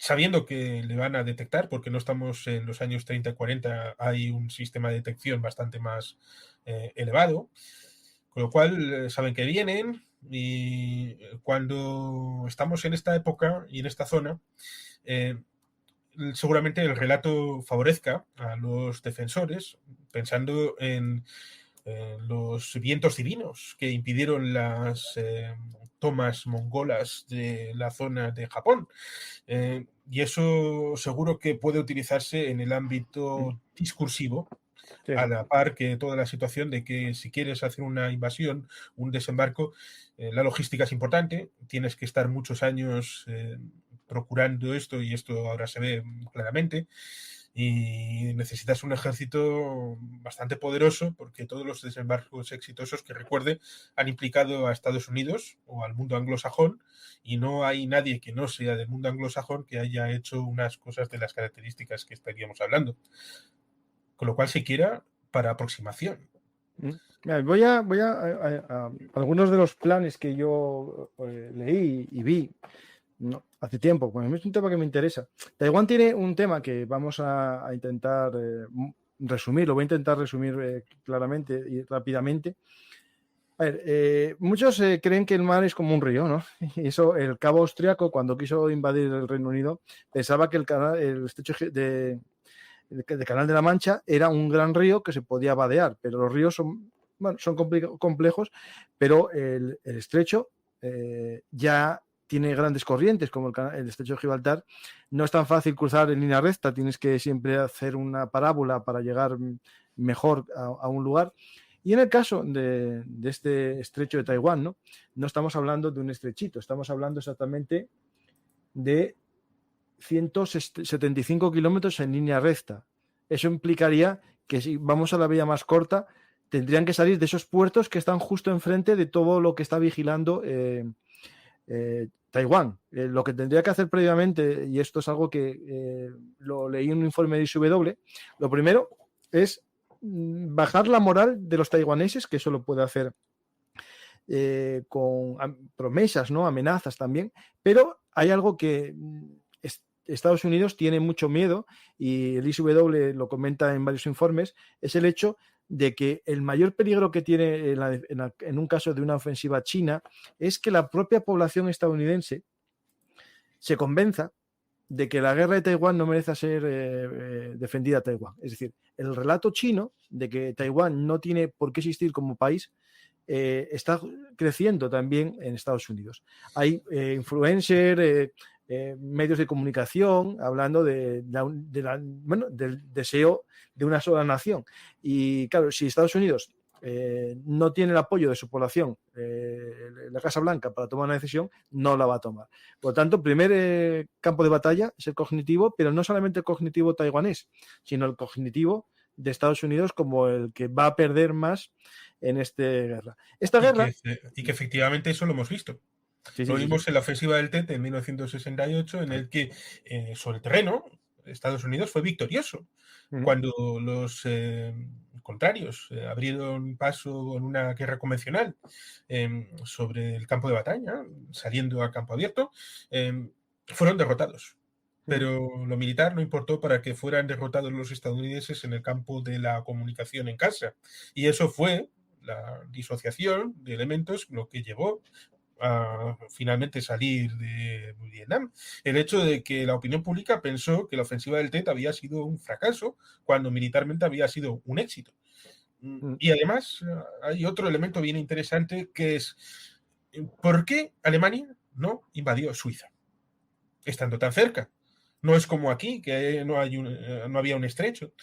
sabiendo que le van a detectar, porque no estamos en los años 30-40, hay un sistema de detección bastante más elevado, con lo cual saben que vienen, y cuando estamos en esta época y en esta zona, seguramente el relato favorezca a los defensores, pensando en los vientos divinos que impidieron las tomas mongolas de la zona de Japón. Y eso seguro que puede utilizarse en el ámbito discursivo, sí, a la par que toda la situación de que si quieres hacer una invasión, un desembarco, la logística es importante, tienes que estar muchos años procurando esto, y esto ahora se ve claramente, y necesitas un ejército bastante poderoso, porque todos los desembarcos exitosos, que recuerde, han implicado a Estados Unidos o al mundo anglosajón, y no hay nadie que no sea del mundo anglosajón que haya hecho unas cosas de las características que estaríamos hablando. Con lo cual, siquiera para aproximación. Voy a algunos de los planes que yo leí y vi. No, hace tiempo, pues es un tema que me interesa. Taiwán tiene un tema que vamos a intentar resumir, lo voy a intentar resumir claramente y rápidamente. A ver, muchos creen que el mar es como un río, ¿no? Y eso, el cabo austriaco, cuando quiso invadir el Reino Unido, pensaba que el estrecho del Canal de la Mancha era un gran río que se podía vadear, pero los ríos son, bueno, son complejos, pero el estrecho ya tiene grandes corrientes, como el estrecho de Gibraltar. No es tan fácil cruzar en línea recta, tienes que siempre hacer una parábola para llegar mejor a un lugar. Y en el caso de este estrecho de Taiwán, no estamos hablando de un estrechito, estamos hablando exactamente de 175 kilómetros en línea recta. Eso implicaría que si vamos a la vía más corta, tendrían que salir de esos puertos que están justo enfrente de todo lo que está vigilando Taiwán. Lo que tendría que hacer previamente, y esto es algo que lo leí en un informe de ISW, lo primero es bajar la moral de los taiwaneses, que eso lo puede hacer con promesas, ¿no? Amenazas también, pero hay algo que Estados Unidos tiene mucho miedo, y el ISW lo comenta en varios informes, es el hecho de que el mayor peligro que tiene en un caso de una ofensiva china es que la propia población estadounidense se convenza de que la guerra de Taiwán no merece ser defendida a Taiwán. Es decir, el relato chino de que Taiwán no tiene por qué existir como país está creciendo también en Estados Unidos. Hay influencers, medios de comunicación hablando del deseo de una sola nación. Y claro, si Estados Unidos no tiene el apoyo de su población, la Casa Blanca, para tomar una decisión, no la va a tomar. Por lo tanto, el primer campo de batalla es el cognitivo, pero no solamente el cognitivo taiwanés, sino el cognitivo de Estados Unidos como el que va a perder más en esta guerra. Y que efectivamente eso lo hemos visto. Sí, lo vimos en la ofensiva del Tet en 1968, en el que sobre el terreno Estados Unidos fue victorioso. Cuando los contrarios abrieron paso en una guerra convencional sobre el campo de batalla, saliendo a campo abierto, fueron derrotados. Pero lo militar no importó para que fueran derrotados los estadounidenses en el campo de la comunicación en casa. Y eso fue la disociación de elementos lo que llevó a finalmente salir de Vietnam. El hecho de que la opinión pública pensó que la ofensiva del Tet había sido un fracaso cuando militarmente había sido un éxito. Y además hay otro elemento bien interesante, que es ¿por qué Alemania no invadió Suiza estando tan cerca? No es como aquí, que no había un estrecho.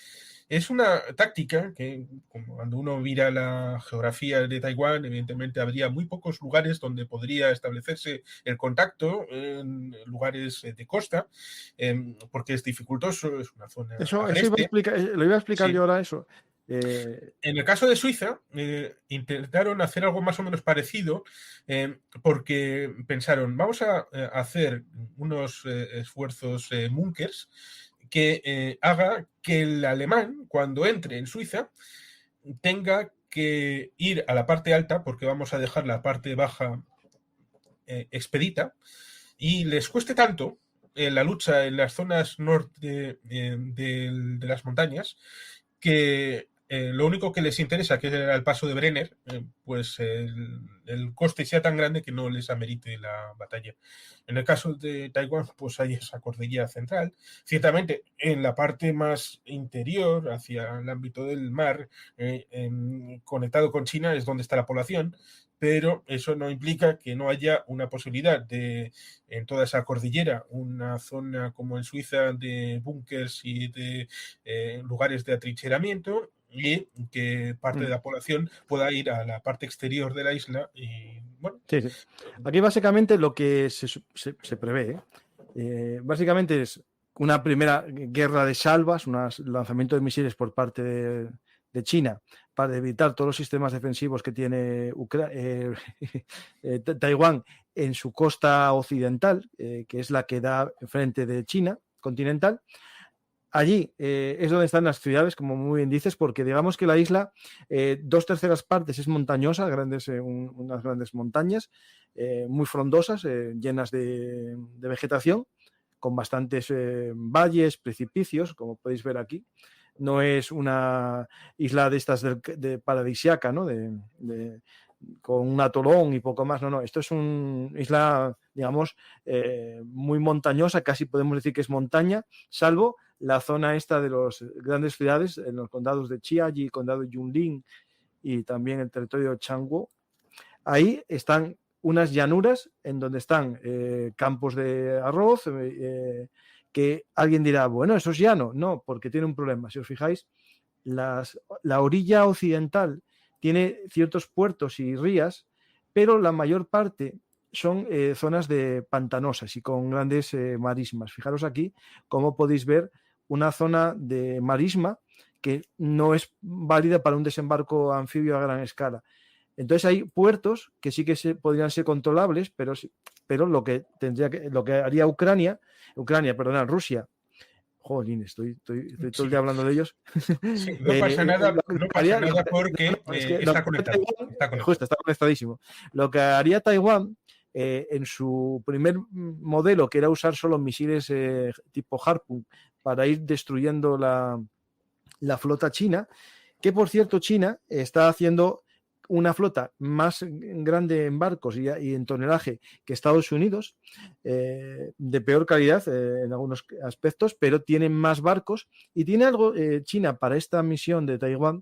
Es una táctica que, como cuando uno mira la geografía de Taiwán, evidentemente habría muy pocos lugares donde podría establecerse el contacto, en lugares de costa, porque es dificultoso, es una zona agreste. Lo iba a explicar yo ahora eso. En el caso de Suiza, intentaron hacer algo más o menos parecido, porque pensaron, vamos a hacer unos esfuerzos bunkers que haga que el alemán, cuando entre en Suiza, tenga que ir a la parte alta, porque vamos a dejar la parte baja expedita, y les cueste tanto la lucha en las zonas norte de las montañas, que lo único que les interesa, que era el paso de Brenner, pues el coste sea tan grande que no les amerite la batalla. En el caso de Taiwán, pues hay esa cordillera central. Ciertamente, en la parte más interior, hacia el ámbito del mar, conectado con China, es donde está la población, pero eso no implica que no haya una posibilidad de, en toda esa cordillera, una zona como en Suiza de búnkers y de lugares de atrincheramiento, y que parte de la población pueda ir a la parte exterior de la isla. Y bueno. Sí. Aquí básicamente lo que se prevé, básicamente es una primera guerra de salvas, un lanzamiento de misiles por parte de China para evitar todos los sistemas defensivos que tiene Taiwán en su costa occidental, que es la que da frente de China continental. allí es donde están las ciudades, como muy bien dices, porque digamos que la isla, 2/3 partes es montañosa, unas grandes montañas muy frondosas, llenas de vegetación, con bastantes valles, precipicios, como podéis ver aquí. No es una isla de estas de paradisiaca, ¿no? Con un atolón y poco más. No. Esto es una isla, digamos, muy montañosa, casi podemos decir que es montaña, salvo la zona esta de las grandes ciudades, en los condados de Chiayi, condado de Yunlin y también el territorio de Changwon. Ahí están unas llanuras en donde están campos de arroz, que alguien dirá, bueno, eso es llano. No, porque tiene un problema. Si os fijáis, la orilla occidental tiene ciertos puertos y rías, pero la mayor parte son zonas de pantanosas y con grandes marismas. Fijaros aquí cómo podéis ver una zona de marisma que no es válida para un desembarco anfibio a gran escala. Entonces hay puertos que sí que podrían ser controlables, pero lo que haría Rusia. Jolín, estoy todo el día hablando de ellos. Sí, no pasa nada, porque está conectado. Justo, está conectadísimo. Lo que haría Taiwán en su primer modelo, que era usar solo misiles tipo Harpoon para ir destruyendo la flota china, que por cierto China está haciendo una flota más grande en barcos y en tonelaje que Estados Unidos, de peor calidad en algunos aspectos, pero tienen más barcos y tiene algo China para esta misión de Taiwán,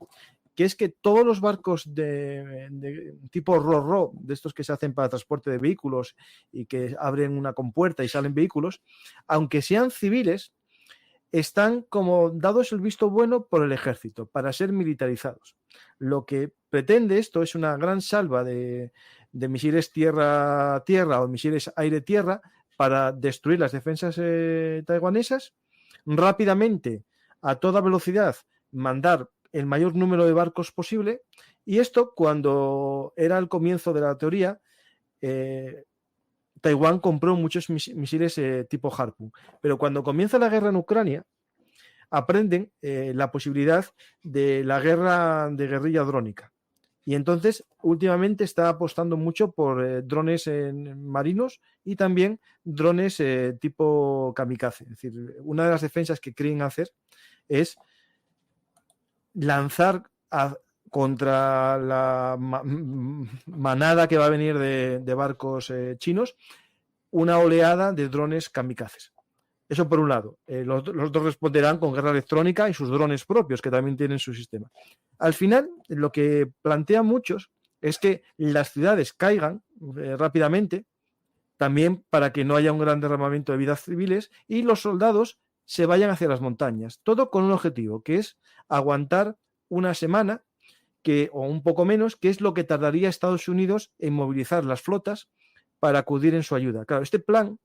que es que todos los barcos de tipo Ro-Ro, de estos que se hacen para transporte de vehículos y que abren una compuerta y salen vehículos, aunque sean civiles, están como dados el visto bueno por el ejército para ser militarizados. Lo que pretende esto es una gran salva de misiles tierra-tierra o misiles aire-tierra para destruir las defensas taiwanesas, rápidamente, a toda velocidad, mandar el mayor número de barcos posible, y esto, cuando era el comienzo de la teoría, Taiwán compró muchos misiles tipo Harpoon, pero cuando comienza la guerra en Ucrania, aprenden la posibilidad de la guerra de guerrilla drónica. Y entonces, últimamente está apostando mucho por drones marinos y también drones tipo kamikaze. Es decir, una de las defensas que quieren hacer es lanzar contra la manada que va a venir de barcos chinos una oleada de drones kamikazes. Eso por un lado. Los dos responderán con guerra electrónica y sus drones propios, que también tienen su sistema. Al final, lo que plantean muchos es que las ciudades caigan rápidamente, también para que no haya un gran derramamiento de vidas civiles, y los soldados se vayan hacia las montañas. Todo con un objetivo, que es aguantar una semana o un poco menos, que es lo que tardaría Estados Unidos en movilizar las flotas para acudir en su ayuda. Claro, este plan,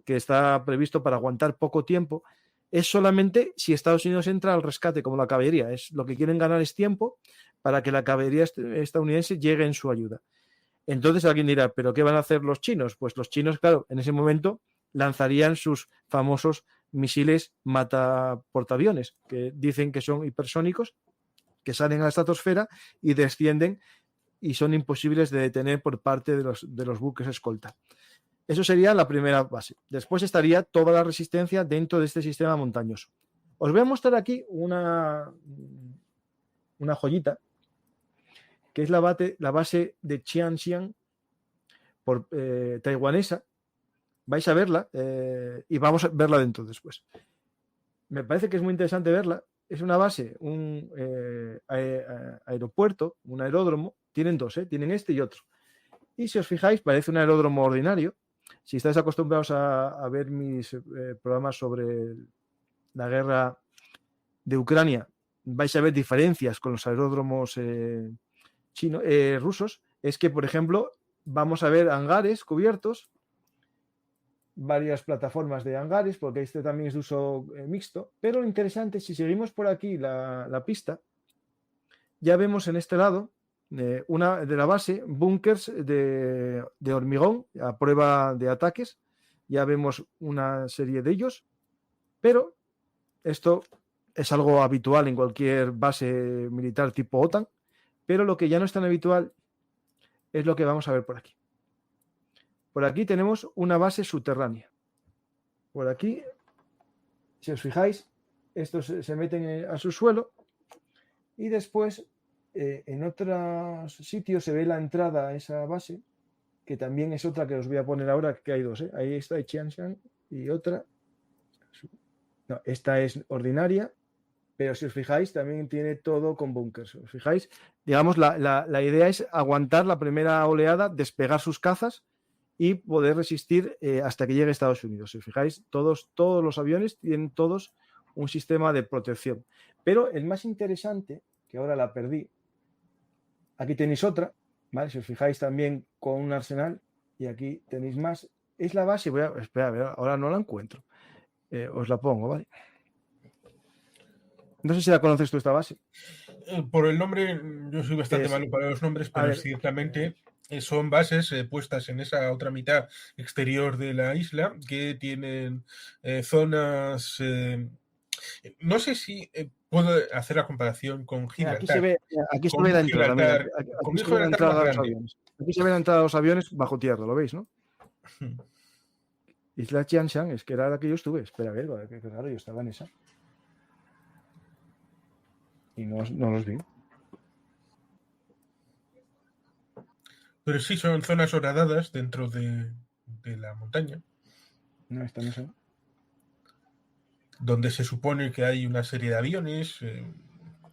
que está previsto para aguantar poco tiempo, es solamente si Estados Unidos entra al rescate, como la caballería. Lo que quieren ganar es tiempo para que la caballería estadounidense llegue en su ayuda. Entonces alguien dirá, ¿pero qué van a hacer los chinos? Pues los chinos, claro, en ese momento lanzarían sus famosos misiles mataportaaviones, que dicen que son hipersónicos, que salen a la estratosfera y descienden y son imposibles de detener por parte de los buques escolta. Eso sería la primera base. Después estaría toda la resistencia dentro de este sistema montañoso. Os voy a mostrar aquí una joyita, que es la base de Qianxiang taiwanesa. Vais a verla y vamos a verla dentro después. Me parece que es muy interesante verla. Es una base, un aeropuerto, un aeródromo. Tienen dos, tienen este y otro. Y si os fijáis, parece un aeródromo ordinario. Si estáis acostumbrados a ver mis programas sobre la guerra de Ucrania, vais a ver diferencias con los aeródromos rusos. Es que, por ejemplo, vamos a ver hangares cubiertos, varias plataformas de hangares, porque este también es de uso mixto. Pero lo interesante, si seguimos por aquí la pista, ya vemos en este lado una de la base, búnkers de hormigón a prueba de ataques. Ya vemos una serie de ellos, pero esto es algo habitual en cualquier base militar tipo OTAN, pero lo que ya no es tan habitual es lo que vamos a ver por aquí. Por aquí tenemos una base subterránea. Por aquí, si os fijáis, estos se meten a su suelo y después en otros sitios se ve la entrada a esa base, que también es otra que os voy a poner ahora, que hay dos. Ahí está Xianshan y otra. No, esta es ordinaria, pero si os fijáis, también tiene todo con búnkers. ¿Os fijáis? Digamos, la idea es aguantar la primera oleada, despegar sus cazas y poder resistir hasta que llegue a Estados Unidos. Si os fijáis, todos los aviones tienen todos un sistema de protección. Pero el más interesante, que ahora la perdí, aquí tenéis otra, ¿vale? Si os fijáis también con un arsenal, y aquí tenéis más, es la base. Espera, a ver, ahora no la encuentro. Os la pongo, ¿vale? No sé si la conoces tú, esta base. Por el nombre, yo soy bastante malo para los nombres, pero ciertamente son bases puestas en esa otra mitad exterior de la isla que tienen zonas... no sé si puedo hacer la comparación con Gibraltar. Aquí se ve la entrada. Mira, aquí se ve la entrada de los aviones. Aquí se ve la entrada de los aviones bajo tierra, ¿lo veis, no? Isla Xianshan, es que era la que yo estuve. Espera, a ver, qué raro, yo estaba en esa. Y no los vi. Pero sí, son zonas horadadas dentro de la montaña. No, esta no sé. Donde se supone que hay una serie de aviones.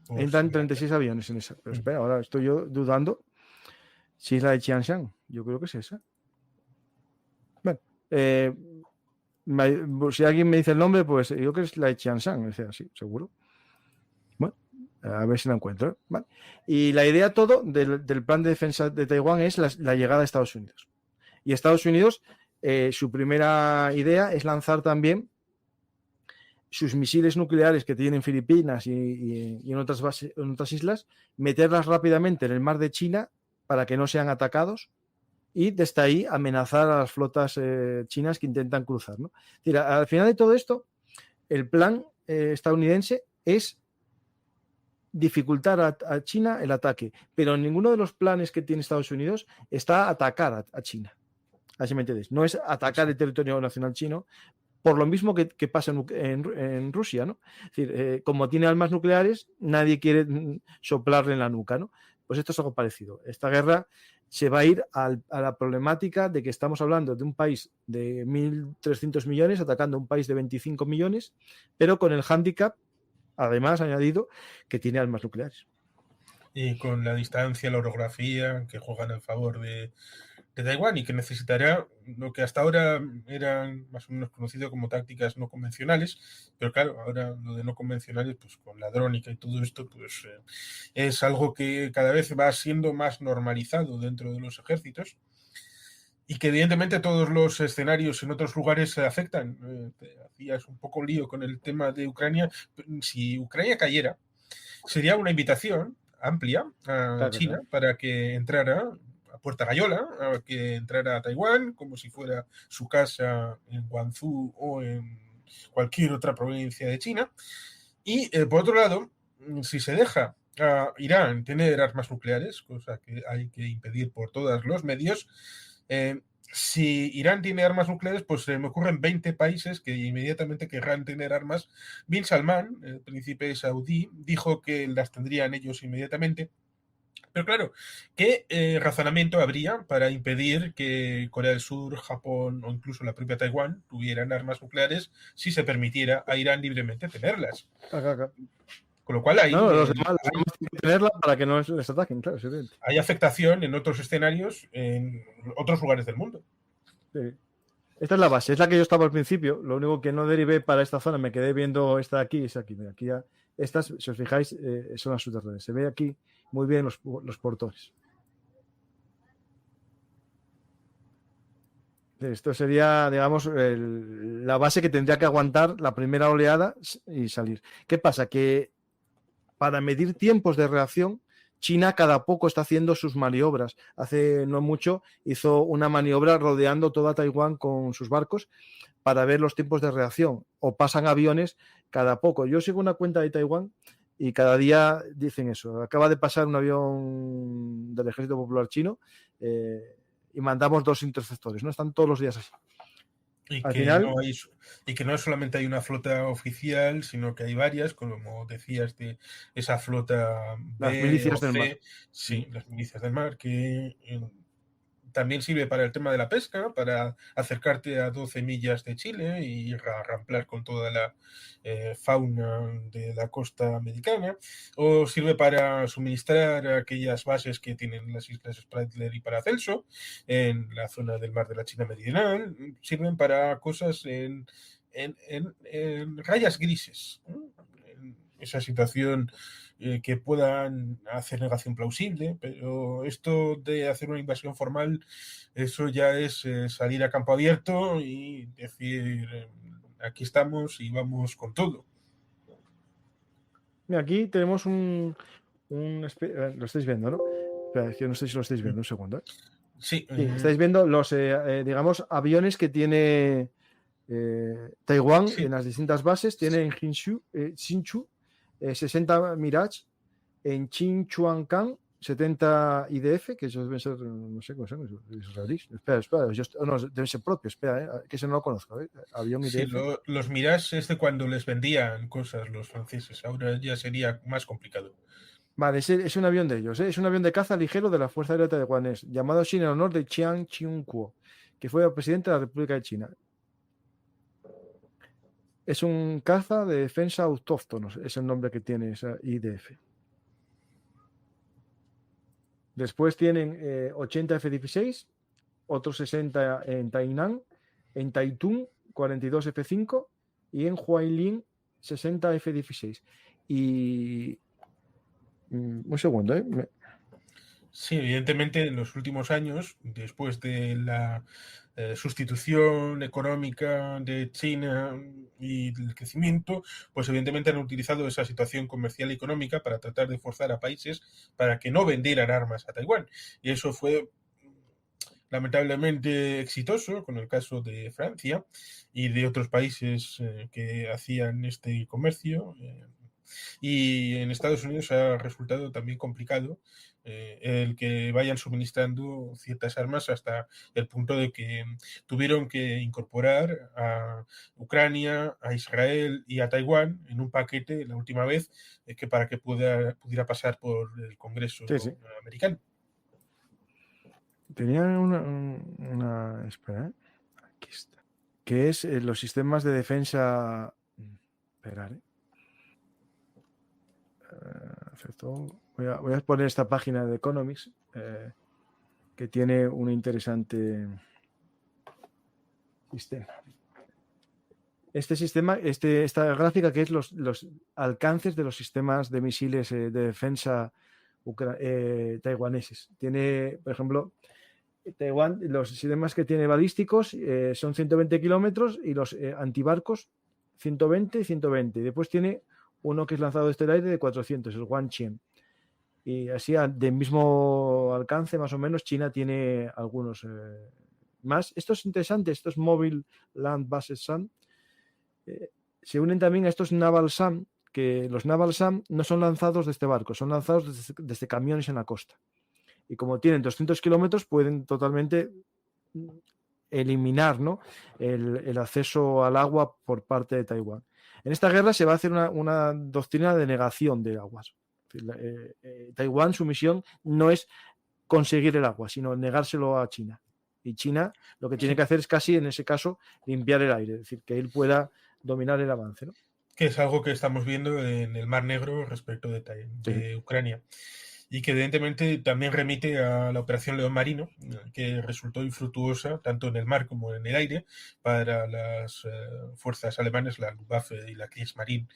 Entran 36 aviones en esa. Pero espera, ahora estoy yo dudando si es la de Xianshan. Yo creo que es esa. Bueno, si alguien me dice el nombre, pues yo creo que es la de Xianshan. O sea, sí, seguro. Bueno, a ver si la encuentro. ¿Vale? Y la idea todo del plan de defensa de Taiwán es la llegada a Estados Unidos. Y Estados Unidos, su primera idea es lanzar también sus misiles nucleares que tienen Filipinas y en otras bases, en otras islas, meterlas rápidamente en el mar de China para que no sean atacados y desde ahí amenazar a las flotas chinas que intentan cruzar, ¿no? Es decir, al final de todo esto, el plan estadounidense es dificultar a China el ataque, pero ninguno de los planes que tiene Estados Unidos está atacar a China. Así me entiendes. No es atacar el territorio nacional chino, por lo mismo que pasa en Rusia, ¿no? Es decir, como tiene armas nucleares, nadie quiere soplarle en la nuca, ¿no? Pues esto es algo parecido. Esta guerra se va a ir a la problemática de que estamos hablando de un país de 1.300 millones atacando a un país de 25 millones, pero con el hándicap, además añadido, que tiene armas nucleares. Y con la distancia, la orografía, que juegan a favor de Taiwán y que necesitará lo que hasta ahora eran más o menos conocido como tácticas no convencionales, pero claro, ahora lo de no convencionales, pues con la drónica y todo esto, pues es algo que cada vez va siendo más normalizado dentro de los ejércitos y que evidentemente todos los escenarios en otros lugares se afectan. Hacías un poco lío con el tema de Ucrania. Si Ucrania cayera, sería una invitación amplia a China para que entrara a Puerta Gallola, a que entrara a Taiwán como si fuera su casa en Guangzhou o en cualquier otra provincia de China. Y por otro lado, si se deja a Irán tener armas nucleares, cosa que hay que impedir por todos los medios, si Irán tiene armas nucleares, pues se me ocurren 20 países que inmediatamente querrán tener armas. Bin Salman, el príncipe saudí, dijo que las tendrían ellos inmediatamente. Pero claro, ¿qué razonamiento habría para impedir que Corea del Sur, Japón o incluso la propia Taiwán tuvieran armas nucleares si se permitiera a Irán libremente tenerlas? Con lo cual los demás tienen que tenerla para que no les ataquen, claro. Hay afectación en otros escenarios, en otros lugares del mundo. Sí. Esta es la base, es la que yo estaba al principio. Lo único que no derivé para esta zona, me quedé viendo esta de aquí y esta de aquí. Mira, aquí ya, estas, si os fijáis, son las subterráneas. Se ve aquí muy bien los portones. Esto sería, digamos, la base que tendría que aguantar la primera oleada y salir. ¿Qué pasa? Que para medir tiempos de reacción, China cada poco está haciendo sus maniobras. Hace no mucho hizo una maniobra rodeando toda Taiwán con sus barcos para ver los tiempos de reacción, o pasan aviones cada poco. Yo sigo una cuenta de Taiwán y cada día dicen eso. Acaba de pasar un avión del Ejército Popular Chino y mandamos 2 interceptores, ¿no? Están todos los días así. Al final, y que no solamente hay una flota oficial, sino que hay varias, como decías, de esa flota las B milicias o C, del mar. sí, las milicias del mar, que también sirve para el tema de la pesca, para acercarte a 12 millas de Chile y ramplar con toda la fauna de la costa americana, o sirve para suministrar aquellas bases que tienen las islas Spratler y Paracelso en la zona del mar de la China Meridional, sirven para cosas en rayas grises, ¿no? En esa situación que puedan hacer negación plausible, pero esto de hacer una invasión formal, eso ya es salir a campo abierto y decir, aquí estamos y vamos con todo. Aquí tenemos lo estáis viendo, ¿no? Espera, es que no sé si lo estáis viendo, un segundo. Sí, estáis viendo los, digamos, aviones que tiene Taiwán en las distintas bases. Tiene en Hsinchu 60 Mirage, en Qinchuancang 70 IDF, que esos deben ser, no sé cómo son, esos rarísimos. Espera, no, deben ser propios, espera, que ese no lo conozco. Avión IDF. Sí, los Mirage es de cuando les vendían cosas los franceses, ahora ya sería más complicado. Vale, es un avión de ellos, es un avión de caza ligero de la Fuerza Aérea Taiwanés, llamado así en honor de Chiang Ching-kuo, que fue el presidente de la República de China. Es un caza de defensa autóctono, es el nombre que tiene esa IDF. Después tienen 80 F-16, otros 60 en Tainan, en Taitung 42 F-5 y en Huailin 60 F-16. Y un segundo, Sí, evidentemente en los últimos años, después de la sustitución económica de China y el crecimiento, pues evidentemente han utilizado esa situación comercial y económica para tratar de forzar a países para que no vendieran armas a Taiwán. Y eso fue lamentablemente exitoso con el caso de Francia y de otros países que hacían este comercio. Y en Estados Unidos ha resultado también complicado el que vayan suministrando ciertas armas hasta el punto de que tuvieron que incorporar a Ucrania, a Israel y a Taiwán en un paquete la última vez que para que pudiera pasar por el Congreso americano. Tenía una espera, aquí está, que es los sistemas de defensa. Esperar, voy a poner esta página de Economics que tiene un interesante sistema. Este sistema, esta gráfica que es los alcances de los sistemas de misiles de defensa taiwaneses. Tiene, por ejemplo, Taiwán, los sistemas que tiene balísticos son 120 kilómetros y los antibarcos 120 y 120. Después tiene uno que es lanzado desde el aire de 400, el Wanqian. Y así, de mismo alcance, más o menos, China tiene algunos más. Esto es interesante, estos Mobile Land Bases SAM se unen también a estos Naval SAM, que los Naval SAM no son lanzados desde barcos, son lanzados desde camiones en la costa. Y como tienen 200 kilómetros, pueden totalmente eliminar, ¿no?, el acceso al agua por parte de Taiwán. En esta guerra se va a hacer una doctrina de negación de aguas. Taiwán, su misión no es conseguir el agua, sino negárselo a China. Y China lo que tiene que hacer es casi, en ese caso, limpiar el aire, es decir, que él pueda dominar el avance, ¿no? Que es algo que estamos viendo en el Mar Negro respecto de Ucrania. Y que evidentemente también remite a la operación León Marino, que resultó infructuosa tanto en el mar como en el aire para las fuerzas alemanas, la Luftwaffe y la Kriegsmarine,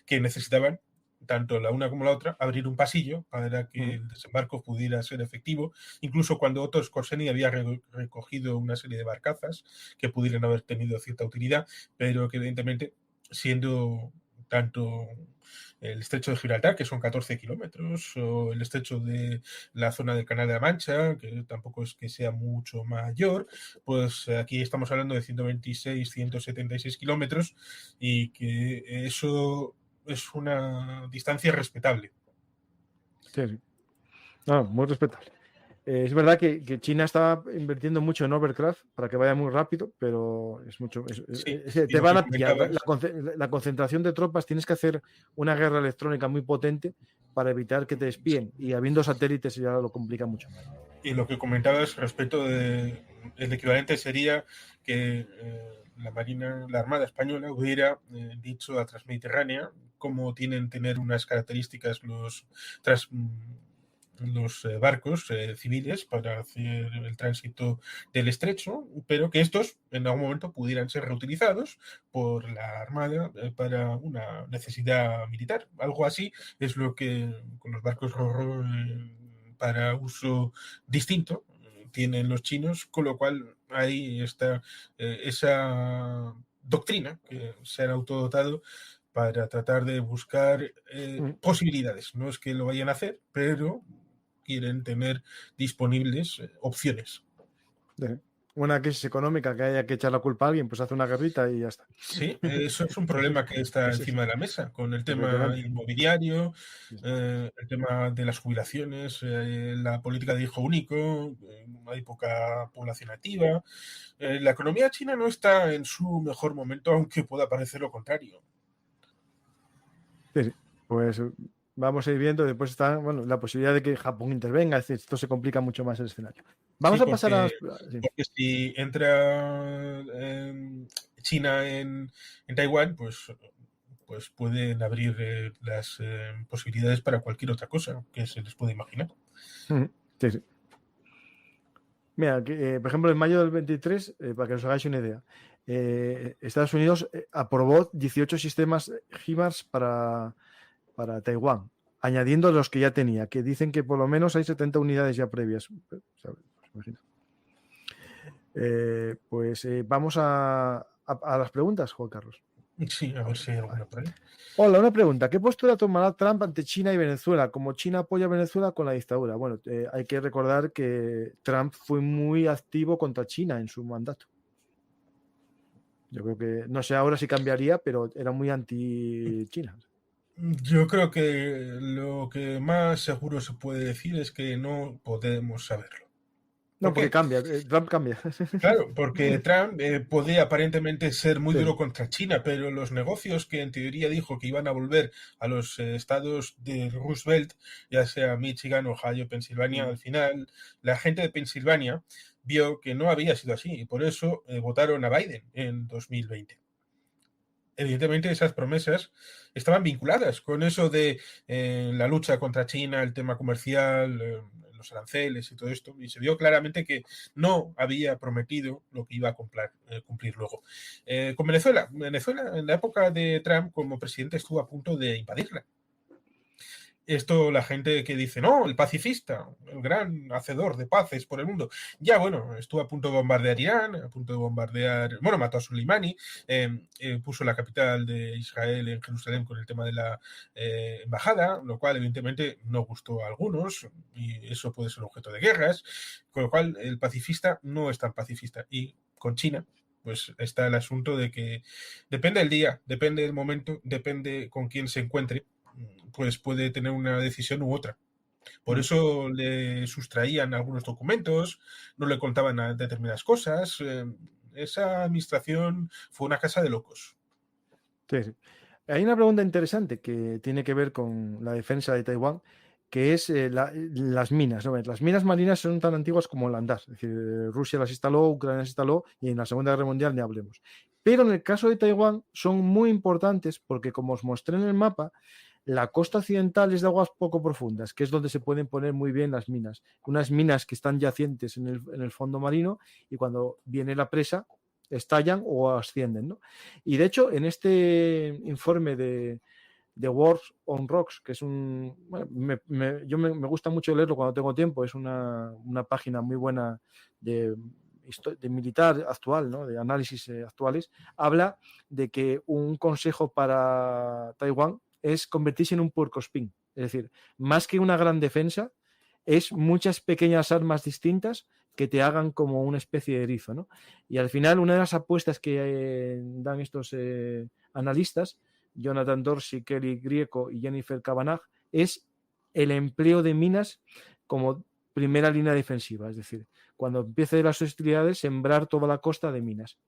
que necesitaban, tanto la una como la otra, abrir un pasillo para que el desembarco pudiera ser efectivo, incluso cuando Otto Skorzeny había recogido una serie de barcazas que pudieran haber tenido cierta utilidad, pero que evidentemente, siendo tanto el estrecho de Gibraltar, que son 14 kilómetros, o el estrecho de la zona del Canal de la Mancha, que tampoco es que sea mucho mayor, pues aquí estamos hablando de 126, 176 kilómetros, y que eso es una distancia respetable. Sí, sí. No, muy respetable. Es verdad que China está invirtiendo mucho en Overcraft para que vaya muy rápido, pero es mucho. Sí, Te van a pillar. La concentración de tropas, tienes que hacer una guerra electrónica muy potente para evitar que te espíen. Y habiendo satélites ya lo complica mucho más. Y lo que comentabas respecto de el equivalente sería que la Armada Española hubiera dicho a Transmediterránea cómo tienen tener unas características los barcos civiles para hacer el tránsito del estrecho, pero que estos en algún momento pudieran ser reutilizados por la Armada para una necesidad militar. Algo así es lo que con los barcos Ro-Ro para uso distinto tienen los chinos, con lo cual ahí está esa doctrina que se han autodotado para tratar de buscar posibilidades. No es que lo vayan a hacer, pero quieren tener disponibles opciones. Una crisis económica que haya que echar la culpa a alguien, pues hace una guerrita y ya está. Sí, eso es un problema que está encima de la mesa, con el tema inmobiliario, el tema de las jubilaciones, la política de hijo único, hay poca población activa. La economía china no está en su mejor momento, aunque pueda parecer lo contrario. Sí, pues vamos a ir viendo. Después está la posibilidad de que Japón intervenga. Es decir, esto se complica mucho más el escenario. Vamos a pasar a... Porque si entra China en Taiwán, pues pueden abrir las posibilidades para cualquier otra cosa que se les pueda imaginar. Sí, sí. Mira, por ejemplo, en mayo del 23, para que os hagáis una idea, Estados Unidos aprobó 18 sistemas HIMARS para Taiwán, añadiendo los que ya tenía, que dicen que por lo menos hay 70 unidades ya previas. Vamos a las preguntas, Juan Carlos. Sí, a ver si hay alguna por ahí. Hola, una pregunta. ¿Qué postura tomará Trump ante China y Venezuela? Como China apoya a Venezuela con la dictadura. Bueno, hay que recordar que Trump fue muy activo contra China en su mandato. Yo creo que, no sé ahora si cambiaría, pero era muy anti-China. Yo creo que lo que más seguro se puede decir es que no podemos saberlo. No, porque cambia, Trump cambia. Claro, porque Trump podía aparentemente ser muy duro contra China, pero los negocios que en teoría dijo que iban a volver a los estados de Roosevelt, ya sea Michigan, Ohio, Pensilvania, al final la gente de Pensilvania vio que no había sido así y por eso votaron a Biden en 2020. Evidentemente esas promesas estaban vinculadas con eso de la lucha contra China, el tema comercial, los aranceles y todo esto, y se vio claramente que no había prometido lo que iba a cumplir luego. Con Venezuela en la época de Trump como presidente estuvo a punto de invadirla. Esto la gente que dice, no, el pacifista, el gran hacedor de paces por el mundo. Ya, bueno, estuvo a punto de bombardear Irán, a punto de bombardear, bueno, mató a Soleimani, puso la capital de Israel en Jerusalén con el tema de la embajada, lo cual evidentemente no gustó a algunos y eso puede ser objeto de guerras, con lo cual el pacifista no es tan pacifista. Y con China, pues está el asunto de que depende del día, depende del momento, depende con quién se encuentre, pues puede tener una decisión u otra. Por eso le sustraían algunos documentos, no le contaban determinadas cosas. Esa administración fue una casa de locos. Sí, sí. Hay una pregunta interesante que tiene que ver con la defensa de Taiwán, que es las minas, ¿no? Las minas marinas son tan antiguas como el andar. Es decir, Rusia las instaló, Ucrania las instaló y en la Segunda Guerra Mundial ni hablemos. Pero en el caso de Taiwán son muy importantes porque, como os mostré en el mapa, la costa occidental es de aguas poco profundas, que es donde se pueden poner muy bien las minas. Unas minas que están yacientes en el fondo marino y cuando viene la presa estallan o ascienden, ¿no? Y de hecho, en este informe de Wars on Rocks, que es un... Bueno, me gusta mucho leerlo cuando tengo tiempo, es una página muy buena de militar actual, ¿no? De análisis actuales, habla de que un consejo para Taiwán es convertirse en un puercoespín. Es decir, más que una gran defensa, es muchas pequeñas armas distintas que te hagan como una especie de erizo, ¿no? Y al final, una de las apuestas que dan estos analistas, Jonathan Dorsey, Kelly Grieco y Jennifer Cavanagh, es el empleo de minas como primera línea defensiva. Es decir, cuando empiecen las hostilidades, sembrar toda la costa de minas.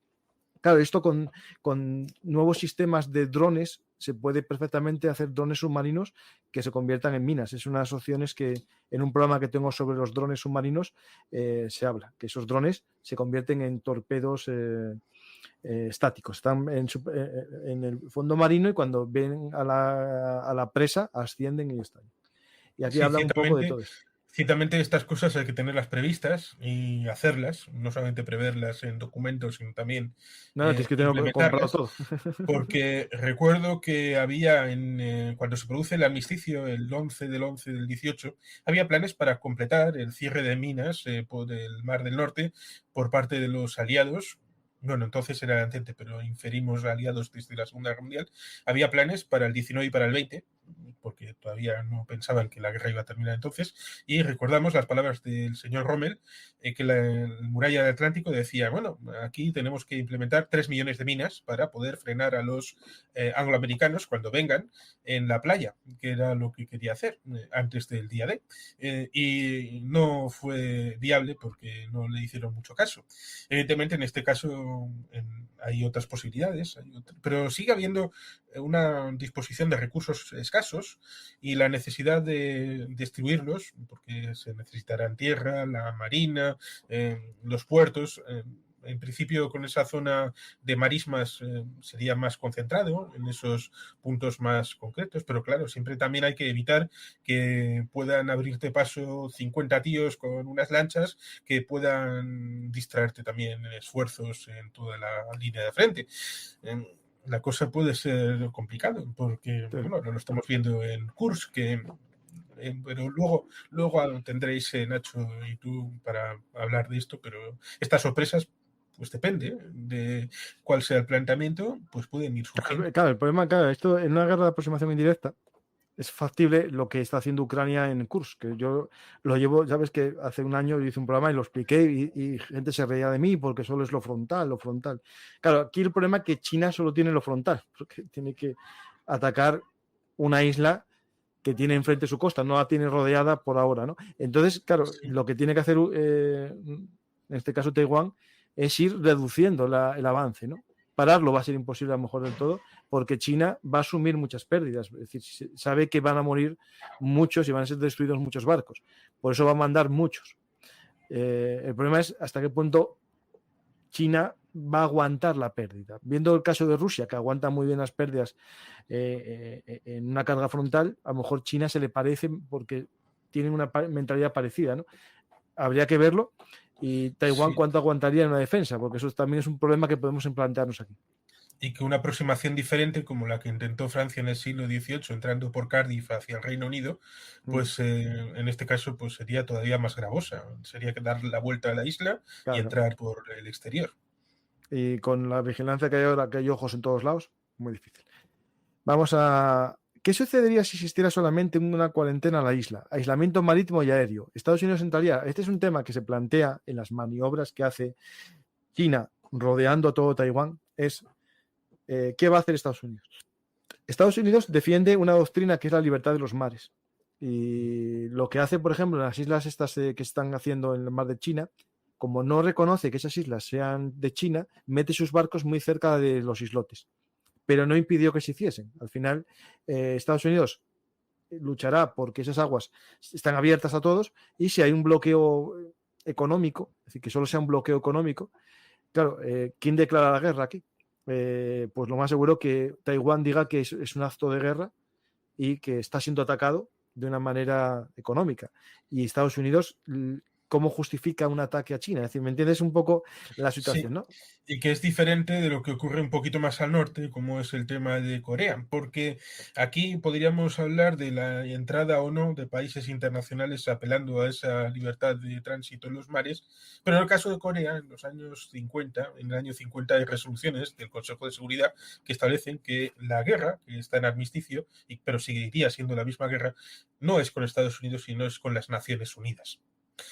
Claro, esto con nuevos sistemas de drones se puede perfectamente hacer drones submarinos que se conviertan en minas. Es una de las opciones que en un programa que tengo sobre los drones submarinos se habla, que esos drones se convierten en torpedos estáticos. Están en el fondo marino y cuando ven a la presa ascienden y están. Y aquí habla un poco de todo esto. Ciertamente estas cosas hay que tenerlas previstas y hacerlas, no solamente preverlas en documentos, sino también tienes que tener comprado todo. Porque recuerdo que había, cuando se produce el armisticio, el 11 del 18, había planes para completar el cierre de minas por el Mar del Norte por parte de los aliados. Bueno, entonces era el Entente, pero inferimos aliados desde la Segunda Guerra Mundial. Había planes para el 19 y para el 20, porque todavía no pensaban que la guerra iba a terminar entonces, y recordamos las palabras del señor Rommel, que la muralla del Atlántico decía, bueno, aquí tenemos que implementar 3 millones de minas para poder frenar a los angloamericanos cuando vengan en la playa, que era lo que quería hacer antes del día D. Y no fue viable porque no le hicieron mucho caso. Evidentemente, en este caso hay otras posibilidades, pero sigue habiendo una disposición de recursos escasos y la necesidad de distribuirlos, porque se necesitarán tierra, la marina, los puertos. En principio, con esa zona de marismas sería más concentrado en esos puntos más concretos, pero claro, siempre también hay que evitar que puedan abrirte paso 50 tíos con unas lanchas que puedan distraerte también en esfuerzos en toda la línea de frente. La cosa puede ser complicado porque bueno, lo estamos viendo en Kursk, pero luego tendréis, Nacho y tú, para hablar de esto, pero estas sorpresas, pues depende de cuál sea el planteamiento, pues pueden ir surgiendo. Claro, el problema, esto en una guerra de aproximación indirecta es factible lo que está haciendo Ucrania en Kursk, que yo lo llevo, sabes que hace un año hice un programa y lo expliqué y gente se reía de mí porque solo es lo frontal. Claro, aquí el problema es que China solo tiene lo frontal, porque tiene que atacar una isla que tiene enfrente su costa, no la tiene rodeada por ahora, ¿no? Entonces, claro, sí, lo que tiene que hacer en este caso Taiwán es ir reduciendo el avance, ¿no? Pararlo va a ser imposible a lo mejor del todo, porque China va a asumir muchas pérdidas, es decir, sabe que van a morir muchos y van a ser destruidos muchos barcos, por eso va a mandar muchos. El problema es hasta qué punto China va a aguantar la pérdida. Viendo el caso de Rusia, que aguanta muy bien las pérdidas en una carga frontal, a lo mejor China se le parece porque tienen una mentalidad parecida, ¿no? Habría que verlo. Y Taiwán, sí, ¿cuánto aguantaría en una defensa? Porque eso también es un problema que podemos plantearnos aquí. Y que una aproximación diferente como la que intentó Francia en el siglo XVIII, entrando por Cardiff hacia el Reino Unido, pues en este caso pues sería todavía más gravosa. Sería que dar la vuelta a la isla, claro, y entrar por el exterior. Y con la vigilancia que hay ahora, que hay ojos en todos lados, muy difícil. Vamos a... ¿Qué sucedería si existiera solamente una cuarentena en la isla? Aislamiento marítimo y aéreo. Estados Unidos entraría. Este es un tema que se plantea en las maniobras que hace China rodeando todo Taiwán. Es ¿qué va a hacer Estados Unidos? Estados Unidos defiende una doctrina que es la libertad de los mares. Y lo que hace, por ejemplo, en las islas estas que están haciendo en el mar de China, como no reconoce que esas islas sean de China, mete sus barcos muy cerca de los islotes. Pero no impidió que se hiciesen. Al final, Estados Unidos luchará porque esas aguas están abiertas a todos y si hay un bloqueo económico, es decir, que solo sea un bloqueo económico, claro, ¿quién declara la guerra aquí? Pues lo más seguro que Taiwán diga que es un acto de guerra y que está siendo atacado de una manera económica. Y Estados Unidos, cómo justifica un ataque a China. Es decir, ¿me entiendes un poco la situación, Sí, no? y que es diferente de lo que ocurre un poquito más al norte, como es el tema de Corea, porque aquí podríamos hablar de la entrada o no de países internacionales apelando a esa libertad de tránsito en los mares, pero en el caso de Corea, en los años 50, en el año 50 hay resoluciones del Consejo de Seguridad que establecen que la guerra, que está en armisticio, pero seguiría siendo la misma guerra, no es con Estados Unidos, sino es con las Naciones Unidas.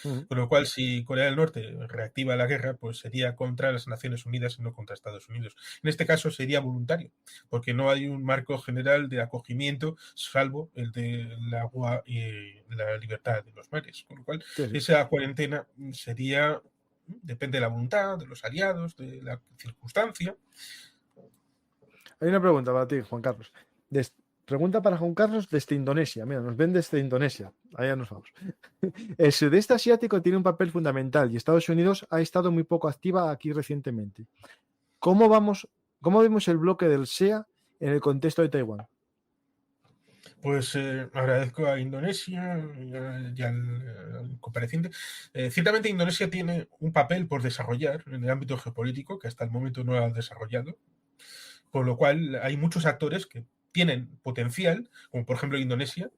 Con lo cual, si Corea del Norte reactiva la guerra, pues sería contra las Naciones Unidas y no contra Estados Unidos. En este caso sería voluntario, porque no hay un marco general de acogimiento, salvo el del agua y la libertad de los mares. Con lo cual, Sí, sí. esa cuarentena sería, depende de la voluntad, de los aliados, de la circunstancia. Hay una pregunta para ti, Juan Carlos. Pregunta para Juan Carlos desde Indonesia. Mira, nos ven desde Indonesia. Allá nos vamos. El sudeste asiático tiene un papel fundamental y Estados Unidos ha estado muy poco activa aquí recientemente. ¿Cómo vemos el bloque del SEA en el contexto de Taiwán? Pues agradezco a Indonesia y al compareciente. Ciertamente Indonesia tiene un papel por desarrollar en el ámbito geopolítico que hasta el momento no ha desarrollado, por lo cual hay muchos actores que tienen potencial, como por ejemplo Indonesia,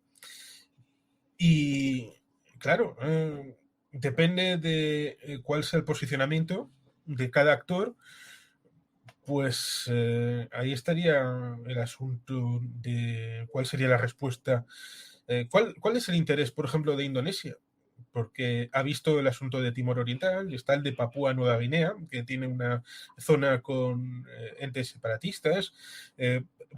y claro, depende de cuál sea el posicionamiento de cada actor, pues ahí estaría el asunto de cuál sería la respuesta. ¿Cuál es el interés, por ejemplo, de Indonesia? Porque ha visto el asunto de Timor Oriental, está el de Papúa Nueva Guinea, que tiene una zona con entes separatistas.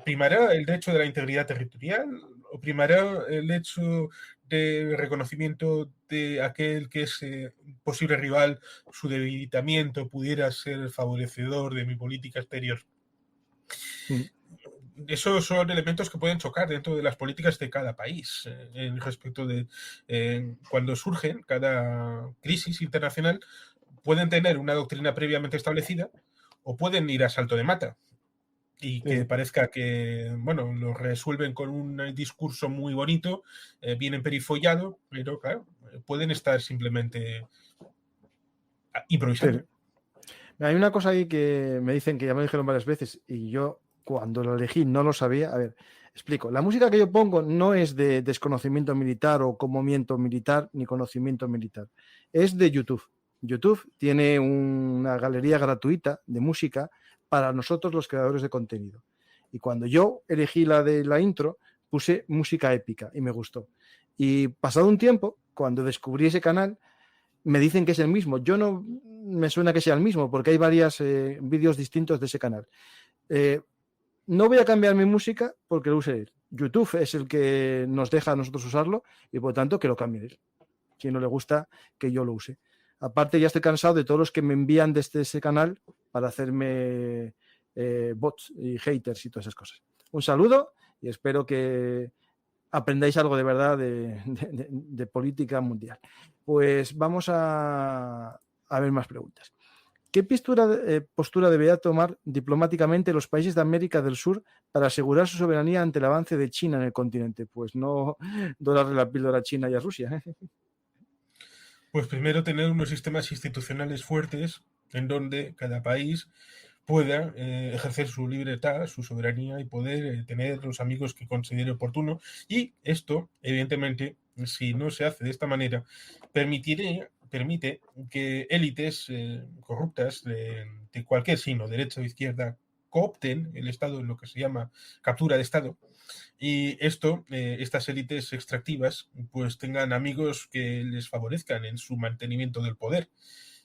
¿Primará el derecho de la integridad territorial o primará el hecho de reconocimiento de aquel que es posible rival, su debilitamiento pudiera ser favorecedor de mi política exterior? Esos son elementos que pueden chocar dentro de las políticas de cada país. En respecto de cuando surgen cada crisis internacional, pueden tener una doctrina previamente establecida o pueden ir a salto de mata y que parezca que, bueno, lo resuelven con un discurso muy bonito, bien emperifollado, pero claro, pueden estar simplemente improvisando. Hay una cosa ahí que me dicen, que ya me dijeron varias veces, y yo cuando lo elegí no lo sabía. A ver, explico. La música que yo pongo no es de desconocimiento militar o conocimiento militar ni conocimiento militar. Es de YouTube. YouTube tiene una galería gratuita de música para nosotros los creadores de contenido. Y cuando yo elegí la de la intro, puse música épica y me gustó. Y pasado un tiempo, cuando descubrí ese canal, me dicen que es el mismo. Yo no me suena que sea el mismo porque hay varios vídeos distintos de ese canal. No voy a cambiar mi música porque lo use él. YouTube es el que nos deja a nosotros usarlo y por tanto que lo cambie él. Quien no le gusta que yo lo use. Aparte ya estoy cansado de todos los que me envían desde ese canal para hacerme bots y haters y todas esas cosas. Un saludo y espero que aprendáis algo de verdad de política mundial. Pues vamos a ver más preguntas. ¿Qué postura debería tomar diplomáticamente los países de América del Sur para asegurar su soberanía ante el avance de China en el continente? Pues no dorarle la píldora a China y a Rusia. Pues primero tener unos sistemas institucionales fuertes en donde cada país pueda ejercer su libertad, su soberanía y poder tener los amigos que considere oportuno. Y esto, evidentemente, si no se hace de esta manera, permite que élites corruptas de cualquier signo, derecha o izquierda, coopten el Estado en lo que se llama captura de Estado. Y estas élites extractivas, pues tengan amigos que les favorezcan en su mantenimiento del poder.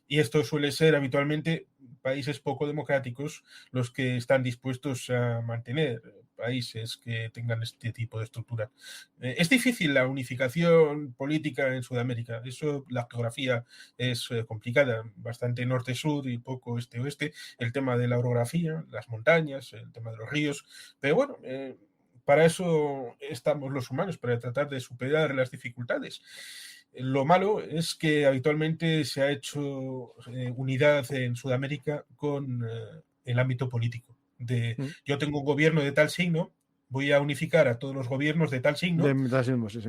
Y esto suele ser habitualmente países poco democráticos los que están dispuestos a mantener países que tengan este tipo de estructura. Es difícil la unificación política en Sudamérica. Eso, la geografía es complicada, bastante norte-sur y poco este-oeste. El tema de la orografía, las montañas, el tema de los ríos. Pero bueno, para eso estamos los humanos, para tratar de superar las dificultades. Lo malo es que habitualmente se ha hecho unidad en Sudamérica con el ámbito político. Yo tengo un gobierno de tal signo, voy a unificar a todos los gobiernos de tal signo. De tal signo, sí.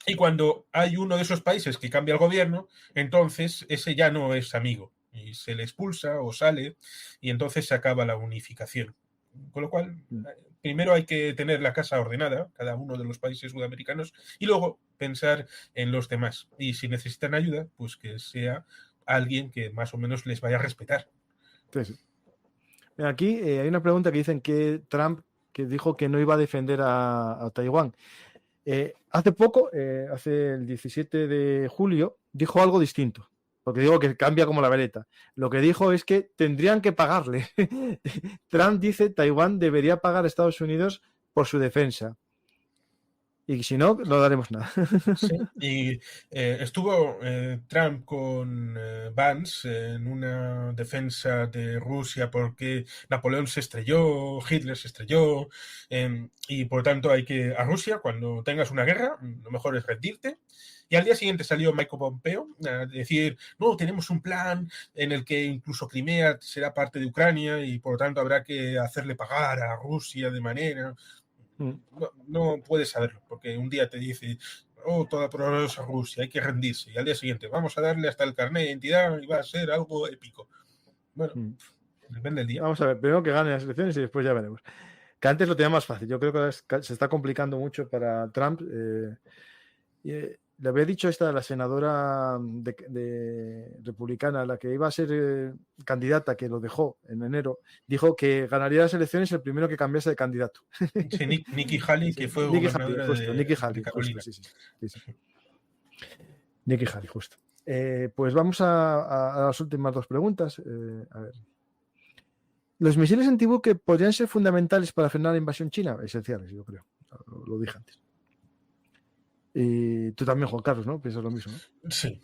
Y cuando hay uno de esos países que cambia el gobierno, entonces ese ya no es amigo y se le expulsa o sale y entonces se acaba la unificación. Con lo cual, primero hay que tener la casa ordenada, cada uno de los países sudamericanos, y luego pensar en los demás. Y si necesitan ayuda, pues que sea alguien que más o menos les vaya a respetar. Sí, sí. Aquí hay una pregunta que dicen que Trump que dijo que no iba a defender a Taiwán. Hace poco, hace el 17 de julio, dijo algo distinto. Porque digo que cambia como la veleta. Lo que dijo es que tendrían que pagarle. Trump dice Taiwán debería pagar a Estados Unidos por su defensa. Y si no, no daremos nada. Sí, y estuvo Trump con Vance en una defensa de Rusia porque Napoleón se estrelló, Hitler se estrelló, y por tanto hay que a Rusia, cuando tengas una guerra, lo mejor es rendirte. Y al día siguiente salió Michael Pompeo a decir, no, tenemos un plan en el que incluso Crimea será parte de Ucrania y por lo tanto habrá que hacerle pagar a Rusia de manera... No puedes saberlo, porque un día te dice, oh, toda poderosa Rusia, hay que rendirse, y al día siguiente vamos a darle hasta el carnet de identidad y va a ser algo épico. Bueno, depende del día. Vamos a ver, primero que gane las elecciones y después ya veremos. Que antes lo tenía más fácil. Yo creo que se está complicando mucho para Trump. Le había dicho esta, la senadora de republicana, la que iba a ser candidata, que lo dejó en enero, dijo que ganaría las elecciones el primero que cambiase de candidato. Sí, Nikki Haley, que fue gobernadora Nikki Haley, de Carolina. Justo, sí. Nikki Haley, justo. Pues vamos a las últimas dos preguntas. A ver. Los misiles antibuque podrían ser fundamentales para frenar la invasión china, esenciales, yo creo. Lo dije antes. Y tú también, Juan Carlos, ¿no? Piensas lo mismo, ¿no? Sí.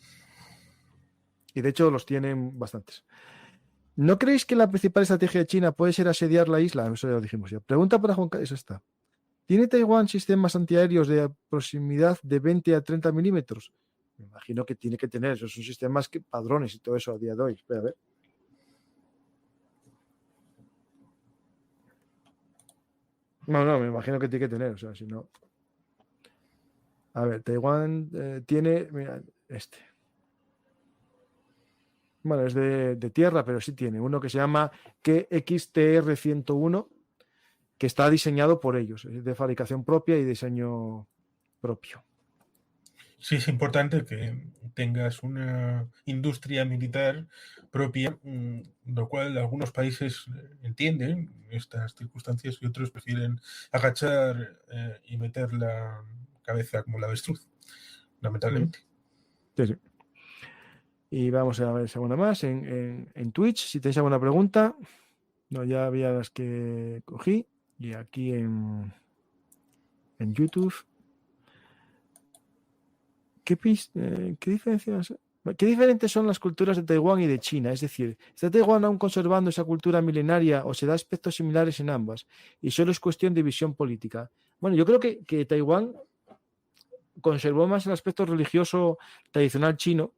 Y de hecho los tienen bastantes. ¿No creéis que la principal estrategia de China puede ser asediar la isla? Eso ya lo dijimos ya. Pregunta para Juan Carlos. Eso está. ¿Tiene Taiwán sistemas antiaéreos de proximidad de 20 a 30 milímetros? Me imagino que tiene que tener. Esos son sistemas que padrones y todo eso a día de hoy. Espera, a ver. No, me imagino que tiene que tener. O sea, si no. A ver, Taiwán tiene. Mira, este. Bueno, es de tierra, pero sí tiene uno que se llama XTR-101, que está diseñado por ellos, es de fabricación propia y diseño propio. Sí, es importante que tengas una industria militar propia, lo cual algunos países entienden estas circunstancias y otros prefieren agachar y meter la cabeza como la avestruz, lamentablemente. Sí. Y vamos a ver alguna más en Twitch, si tenéis alguna pregunta. No, ya había las que cogí. Y aquí en YouTube. ¿Qué diferencias? ¿Qué diferentes son las culturas de Taiwán y de China? Es decir, ¿está Taiwán aún conservando esa cultura milenaria o se da aspectos similares en ambas? Y solo es cuestión de visión política. Bueno, yo creo que Taiwán conservó más el aspecto religioso tradicional chino.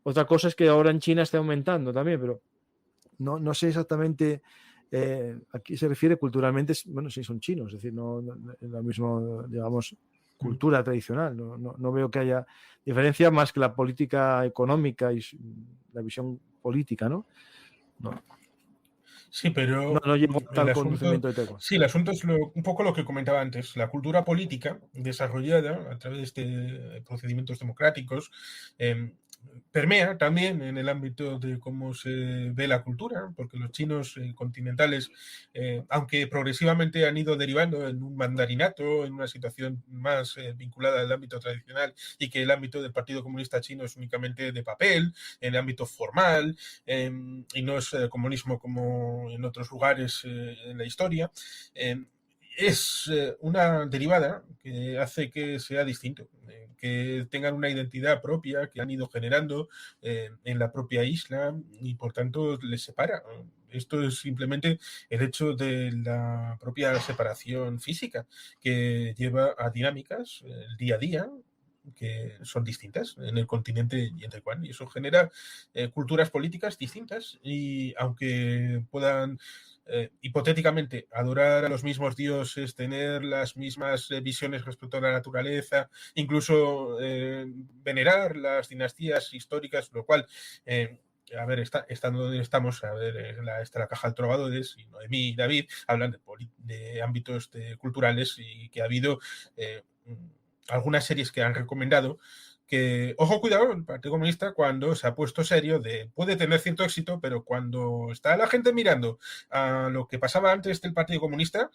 Otra cosa es que ahora en China está aumentando también, pero no sé exactamente. Aquí se refiere culturalmente, bueno, sí son chinos, es decir, no es la misma, digamos, cultura tradicional. No veo que haya diferencia más que la política económica y la visión política, ¿no? Sí, pero no llevo tal conocimiento de Taiwán. Sí, el asunto es un poco lo que comentaba antes. La cultura política desarrollada a través de procedimientos democráticos permea también en el ámbito de cómo se ve la cultura, porque los chinos continentales, aunque progresivamente han ido derivando en un mandarinato, en una situación más vinculada al ámbito tradicional, y que el ámbito del Partido Comunista Chino es únicamente de papel, en el ámbito formal, y no es comunismo como en otros lugares en la historia, es una derivada que hace que sea distinto, que tengan una identidad propia que han ido generando en la propia isla y por tanto les separa. Esto es simplemente el hecho de la propia separación física que lleva a dinámicas el día a día que son distintas en el continente y en Taiwán, y eso genera culturas políticas distintas, y aunque puedan hipotéticamente adorar a los mismos dioses, tener las mismas visiones respecto a la naturaleza, incluso venerar las dinastías históricas, lo cual a ver, estando donde estamos, a ver, está la Caja de Trovadores, y Noemí y David hablan de ámbitos culturales, y que ha habido algunas series que han recomendado que, ojo, cuidado, el Partido Comunista cuando se ha puesto serio puede tener cierto éxito, pero cuando está la gente mirando a lo que pasaba antes del Partido Comunista,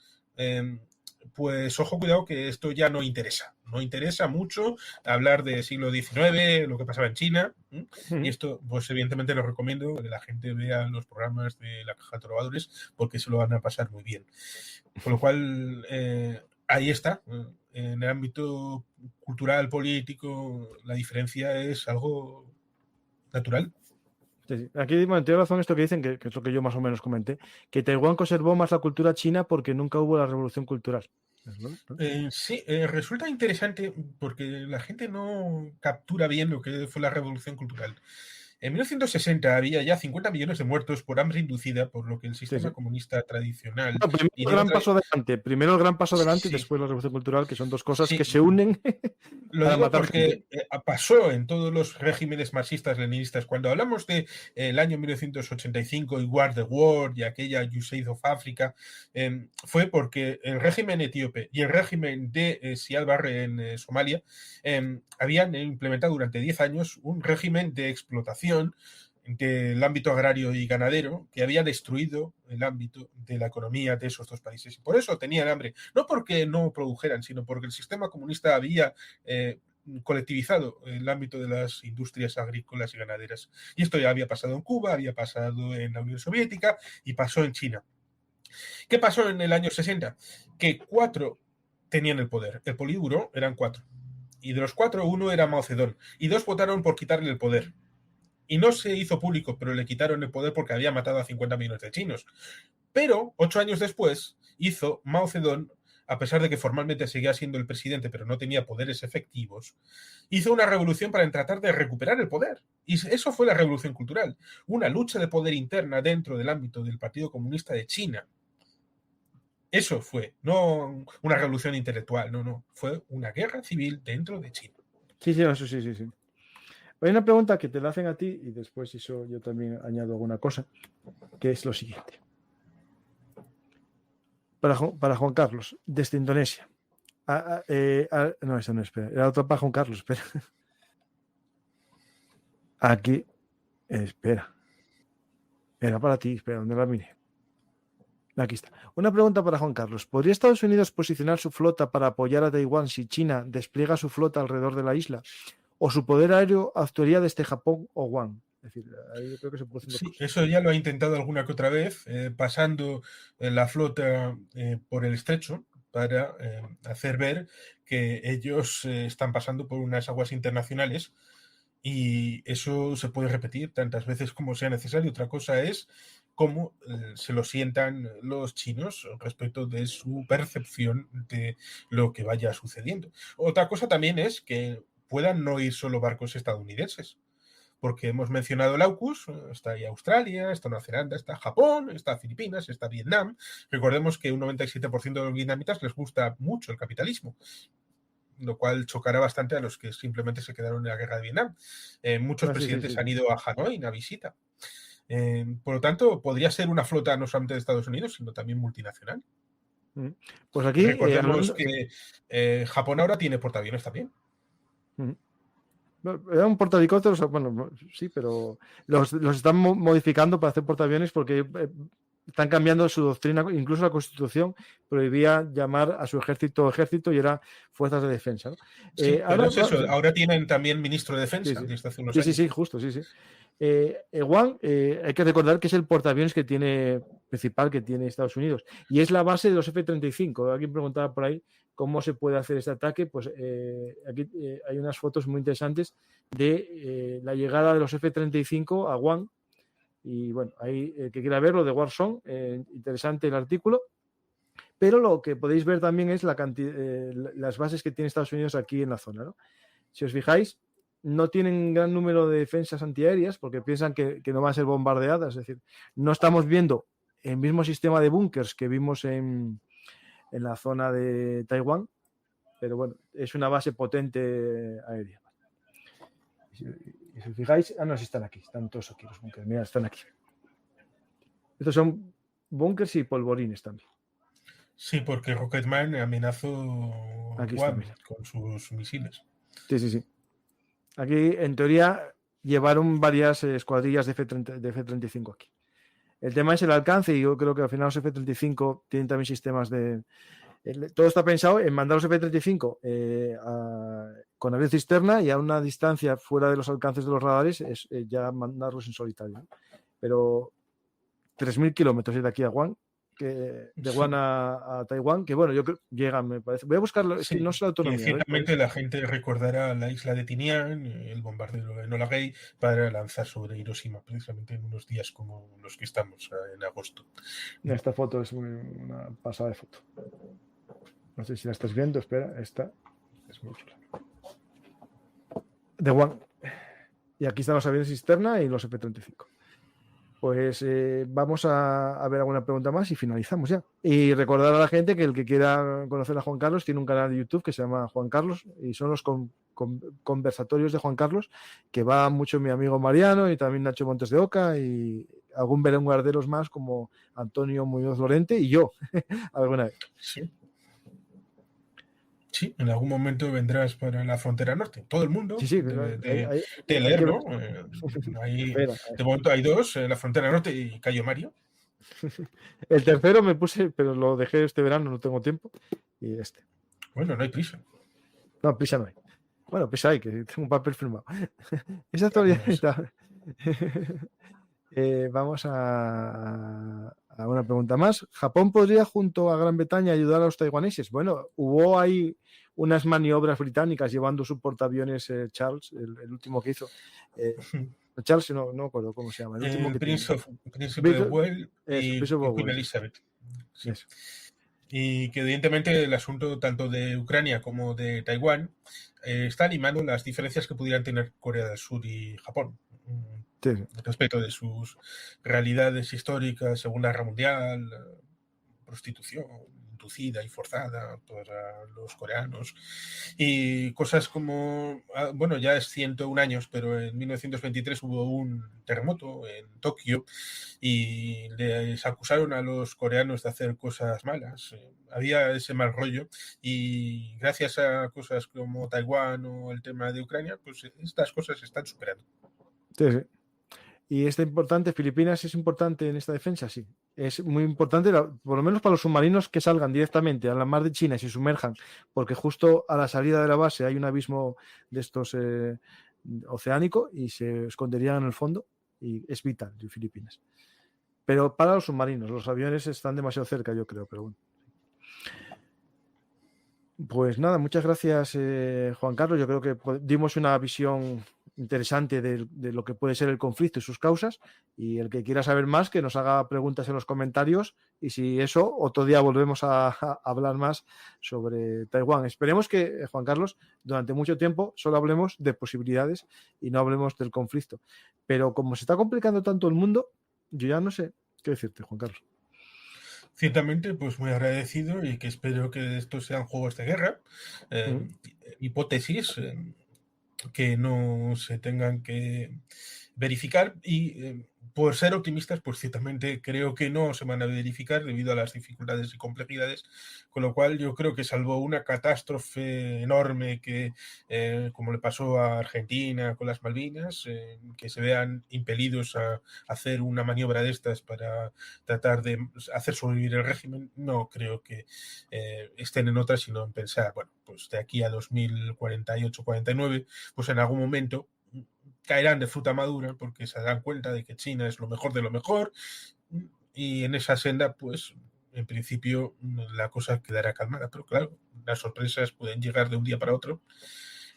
pues ojo, cuidado, que esto ya no interesa. No interesa mucho hablar del siglo XIX, lo que pasaba en China. Y esto, pues evidentemente lo recomiendo que la gente vea los programas de la Caja de Trovadores, porque se lo van a pasar muy bien. Con lo cual, ahí está. En el ámbito cultural, político, la diferencia es algo natural. Sí. Aquí, bueno, tiene razón esto que dicen, que es lo que yo más o menos comenté, que Taiwán conservó más la cultura china porque nunca hubo la revolución cultural. Sí, resulta interesante porque la gente no captura bien lo que fue la revolución cultural. En 1960 había ya 50 millones de muertos por hambre inducida, por lo que el sistema comunista tradicional... No, primero el gran paso adelante y después la revolución cultural, que son dos cosas que se unen. Lo digo porque pasó en todos los regímenes marxistas-leninistas. Cuando hablamos de el año 1985 y War the World y aquella Crusade of Africa, fue porque el régimen etíope y el régimen de Siad Barre en Somalia habían implementado durante 10 años un régimen de explotación del ámbito agrario y ganadero que había destruido el ámbito de la economía de esos dos países. Y por eso tenían hambre, no porque no produjeran, sino porque el sistema comunista había colectivizado el ámbito de las industrias agrícolas y ganaderas. Y esto ya había pasado en Cuba, había pasado en la Unión Soviética y pasó en China. ¿Qué pasó en el año 60? Que 4 tenían el poder. El Politburo eran 4. Y de los 4, 1 era Mao Zedong. Y 2 votaron por quitarle el poder. Y no se hizo público, pero le quitaron el poder porque había matado a 50 millones de chinos. Pero 8 años después hizo Mao Zedong, a pesar de que formalmente seguía siendo el presidente, pero no tenía poderes efectivos, hizo una revolución para tratar de recuperar el poder. Y eso fue la revolución cultural. Una lucha de poder interna dentro del ámbito del Partido Comunista de China. Eso fue, no una revolución intelectual, no. Fue una guerra civil dentro de China. Sí, eso sí. Hay una pregunta que te la hacen a ti y después eso yo también añado alguna cosa, que es lo siguiente. Para Juan Carlos, desde Indonesia. No, esa no, espera. Era otra para Juan Carlos, espera. Aquí, espera. Era para ti, espera, ¿dónde la miré? Aquí está. Una pregunta para Juan Carlos. ¿Podría Estados Unidos posicionar su flota para apoyar a Taiwán si China despliega su flota alrededor de la isla? ¿O su poder aéreo actuaría desde Japón o Guam? Es decir, ahí yo creo que se puede hacer Sí, eso ya lo ha intentado alguna que otra vez, pasando la flota por el estrecho para hacer ver que ellos están pasando por unas aguas internacionales, y eso se puede repetir tantas veces como sea necesario. Otra cosa es cómo se lo sientan los chinos respecto de su percepción de lo que vaya sucediendo. Otra cosa también es que puedan no ir solo barcos estadounidenses, porque hemos mencionado el AUKUS, está ahí Australia, está Nueva Zelanda, está Japón, está Filipinas, está Vietnam. Recordemos que un 97% de los vietnamitas les gusta mucho el capitalismo, lo cual chocará bastante a los que simplemente se quedaron en la guerra de Vietnam. Muchos presidentes han ido a Hanoi en la visita. Por lo tanto, podría ser una flota no solamente de Estados Unidos, sino también multinacional. Pues aquí recordemos que Japón ahora tiene portaaviones también. Era un portahelicópteros, bueno, sí, pero los están modificando para hacer portaaviones porque están cambiando su doctrina. Incluso la Constitución prohibía llamar a su ejército y era fuerzas de defensa, ¿no? Sí, pero es eso, ahora tienen también ministro de defensa desde hace unos años. Sí, justo, sí. Guam, hay que recordar que es el portaaviones principal que tiene Estados Unidos y es la base de los F-35. Alguien preguntaba por ahí cómo se puede hacer este ataque. Pues aquí hay unas fotos muy interesantes de la llegada de los F-35 a Guam. Y bueno, ahí el que quiera verlo de Warzone, interesante el artículo. Pero lo que podéis ver también es las bases que tiene Estados Unidos aquí en la zona, ¿no? Si os fijáis, no tienen gran número de defensas antiaéreas porque piensan que no van a ser bombardeadas. Es decir, no estamos viendo el mismo sistema de búnkers que vimos en la zona de Taiwán, pero bueno, es una base potente aérea. Si os fijáis, no, sí están aquí, están todos aquí los búnkers, mira, están aquí. Estos son búnkers y polvorines también. Sí, porque Rocketman amenazó Aquí Guam está, con sus misiles. Sí. Aquí, en teoría, llevaron varias escuadrillas de F-35 aquí. El tema es el alcance y yo creo que al final los F-35 tienen también sistemas de... Todo está pensado en mandar los F-35 con avión cisterna y a una distancia fuera de los alcances de los radares es ya mandarlos en solitario, ¿no? Pero 3.000 kilómetros de aquí a Guam, de Guam a Taiwán, que bueno, yo creo llegan, me parece. Voy a buscarlo, es que no sé la autonomía. Y ciertamente la gente recordará la isla de Tinian, el bombardeo de Enola Gay, para lanzar sobre Hiroshima, precisamente en unos días como los que estamos en agosto. Esta foto es una pasada de foto. No sé si la estás viendo, espera, esta es muy chula. De Guam. Y aquí están los aviones cisterna y los F-35. Pues vamos a ver alguna pregunta más y finalizamos ya. Y recordar a la gente que el que quiera conocer a Juan Carlos tiene un canal de YouTube que se llama Juan Carlos y son los conversatorios de Juan Carlos, que va mucho mi amigo Mariano y también Nacho Montes de Oca y algún Belén Guarderos más como Antonio Muñoz Lorente y yo alguna vez. Sí, en algún momento vendrás para la frontera norte. Todo el mundo de leer, ¿no? De momento hay dos, la frontera norte y Cayo Mario. El tercero me puse, pero lo dejé este verano, no tengo tiempo. Y este. Bueno, no hay prisa. No, prisa no hay. Bueno, prisa hay, que tengo un papel firmado. Esa actualidad está... vamos a una pregunta más. ¿Japón podría junto a Gran Bretaña ayudar a los taiwaneses? Bueno, hubo ahí unas maniobras británicas llevando su portaaviones Charles, el último que hizo. Charles, no me acuerdo cómo se llama. El último Príncipe de Well y Queen Elizabeth. Sí. Y que evidentemente el asunto tanto de Ucrania como de Taiwán está animando las diferencias que pudieran tener Corea del Sur y Japón. Sí. Respecto de sus realidades históricas, Segunda Guerra Mundial, prostitución inducida y forzada para los coreanos y cosas como, bueno, ya es 101 años, pero en 1923 hubo un terremoto en Tokio y les acusaron a los coreanos de hacer cosas malas. Había ese mal rollo y gracias a cosas como Taiwán o el tema de Ucrania, pues estas cosas se están superando. Sí. Y es importante, Filipinas es importante en esta defensa, sí. Es muy importante, por lo menos para los submarinos que salgan directamente a la mar de China y se sumerjan, porque justo a la salida de la base hay un abismo de estos oceánico y se esconderían en el fondo y es vital en Filipinas. Pero para los submarinos, los aviones están demasiado cerca, yo creo, pero bueno. Pues nada, muchas gracias, Juan Carlos. Yo creo que dimos una visión interesante de lo que puede ser el conflicto y sus causas, y el que quiera saber más que nos haga preguntas en los comentarios y si eso, otro día volvemos a hablar más sobre Taiwán. Esperemos que, Juan Carlos, durante mucho tiempo solo hablemos de posibilidades y no hablemos del conflicto, pero como se está complicando tanto el mundo, yo ya no sé qué decirte, Juan Carlos. Ciertamente, pues muy agradecido y que espero que estos sean juegos de guerra, hipótesis que no se tengan que verificar y por ser optimistas, pues ciertamente creo que no se van a verificar debido a las dificultades y complejidades, con lo cual yo creo que salvo una catástrofe enorme que, como le pasó a Argentina con las Malvinas, que se vean impelidos a hacer una maniobra de estas para tratar de hacer sobrevivir el régimen, no creo que estén en otras, sino en pensar, bueno, pues de aquí a 2048-49, pues en algún momento caerán de fruta madura porque se dan cuenta de que China es lo mejor de lo mejor y en esa senda, pues en principio la cosa quedará calmada, pero claro, las sorpresas pueden llegar de un día para otro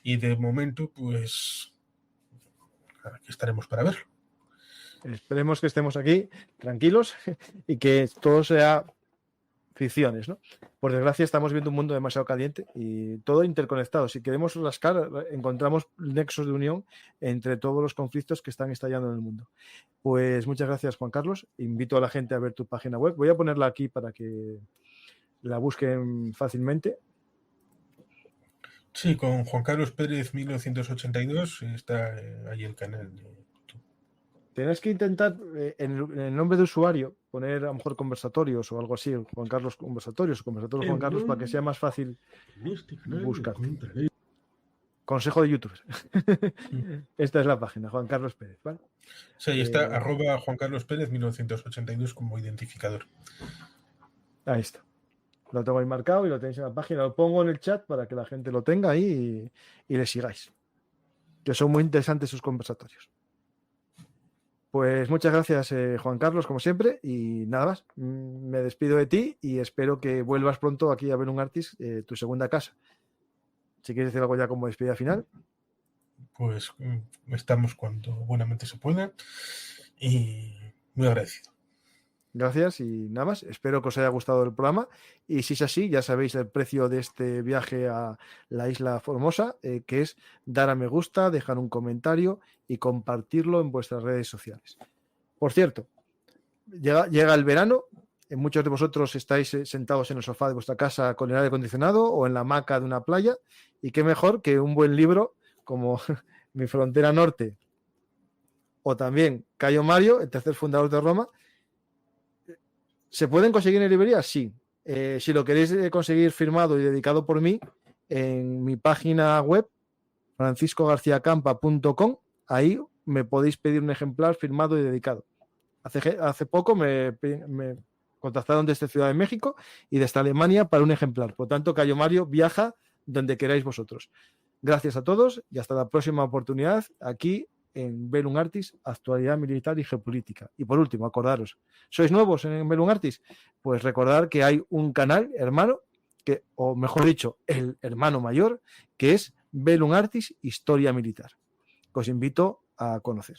y de momento, pues aquí estaremos para verlo. Esperemos que estemos aquí tranquilos y que todo sea ficciones, ¿no? Por desgracia estamos viendo un mundo demasiado caliente y todo interconectado. Si queremos rascar, encontramos nexos de unión entre todos los conflictos que están estallando en el mundo. Pues muchas gracias, Juan Carlos. Invito a la gente a ver tu página web. Voy a ponerla aquí para que la busquen fácilmente. Sí, con Juan Carlos Pérez 1982 está ahí el canal de YouTube. Tienes que intentar en el nombre de usuario poner a lo mejor conversatorios o algo así, Juan Carlos conversatorios o conversatorios Juan Carlos, para que sea más fácil buscar. Consejo de YouTube. Esta es la página, Juan Carlos Pérez, ¿vale? Sí, ahí está arroba Juan Carlos Pérez 1982 como identificador. Ahí está. Lo tengo ahí marcado y lo tenéis en la página. Lo pongo en el chat para que la gente lo tenga ahí y le sigáis. Que son muy interesantes sus conversatorios. Pues muchas gracias, Juan Carlos, como siempre. Y nada más, me despido de ti y espero que vuelvas pronto aquí a Bellum Artis, tu segunda casa. Si quieres decir algo ya como despedida final. Pues estamos cuando buenamente se pueda y muy agradecido. Gracias y nada más. Espero que os haya gustado el programa y si es así, ya sabéis el precio de este viaje a la isla Formosa, que es dar a me gusta, dejar un comentario y compartirlo en vuestras redes sociales. Por cierto, llega el verano, muchos de vosotros estáis sentados en el sofá de vuestra casa con el aire acondicionado o en la hamaca de una playa y qué mejor que un buen libro como Mi Frontera Norte o también Cayo Mario, el tercer fundador de Roma. ¿Se pueden conseguir en librerías? Sí. Si lo queréis conseguir firmado y dedicado por mí, en mi página web, franciscogarciacampa.com, ahí me podéis pedir un ejemplar firmado y dedicado. Hace poco me contactaron desde Ciudad de México y desde Alemania para un ejemplar. Por tanto, Cayo Mario viaja donde queráis vosotros. Gracias a todos y hasta la próxima oportunidad aquí en Bellum Artis, actualidad militar y geopolítica. Y por último, acordaros, ¿sois nuevos en Bellum Artis? Pues recordad que hay un canal hermano, o mejor dicho, el hermano mayor, que es Bellum Artis Historia Militar, que os invito a conocer.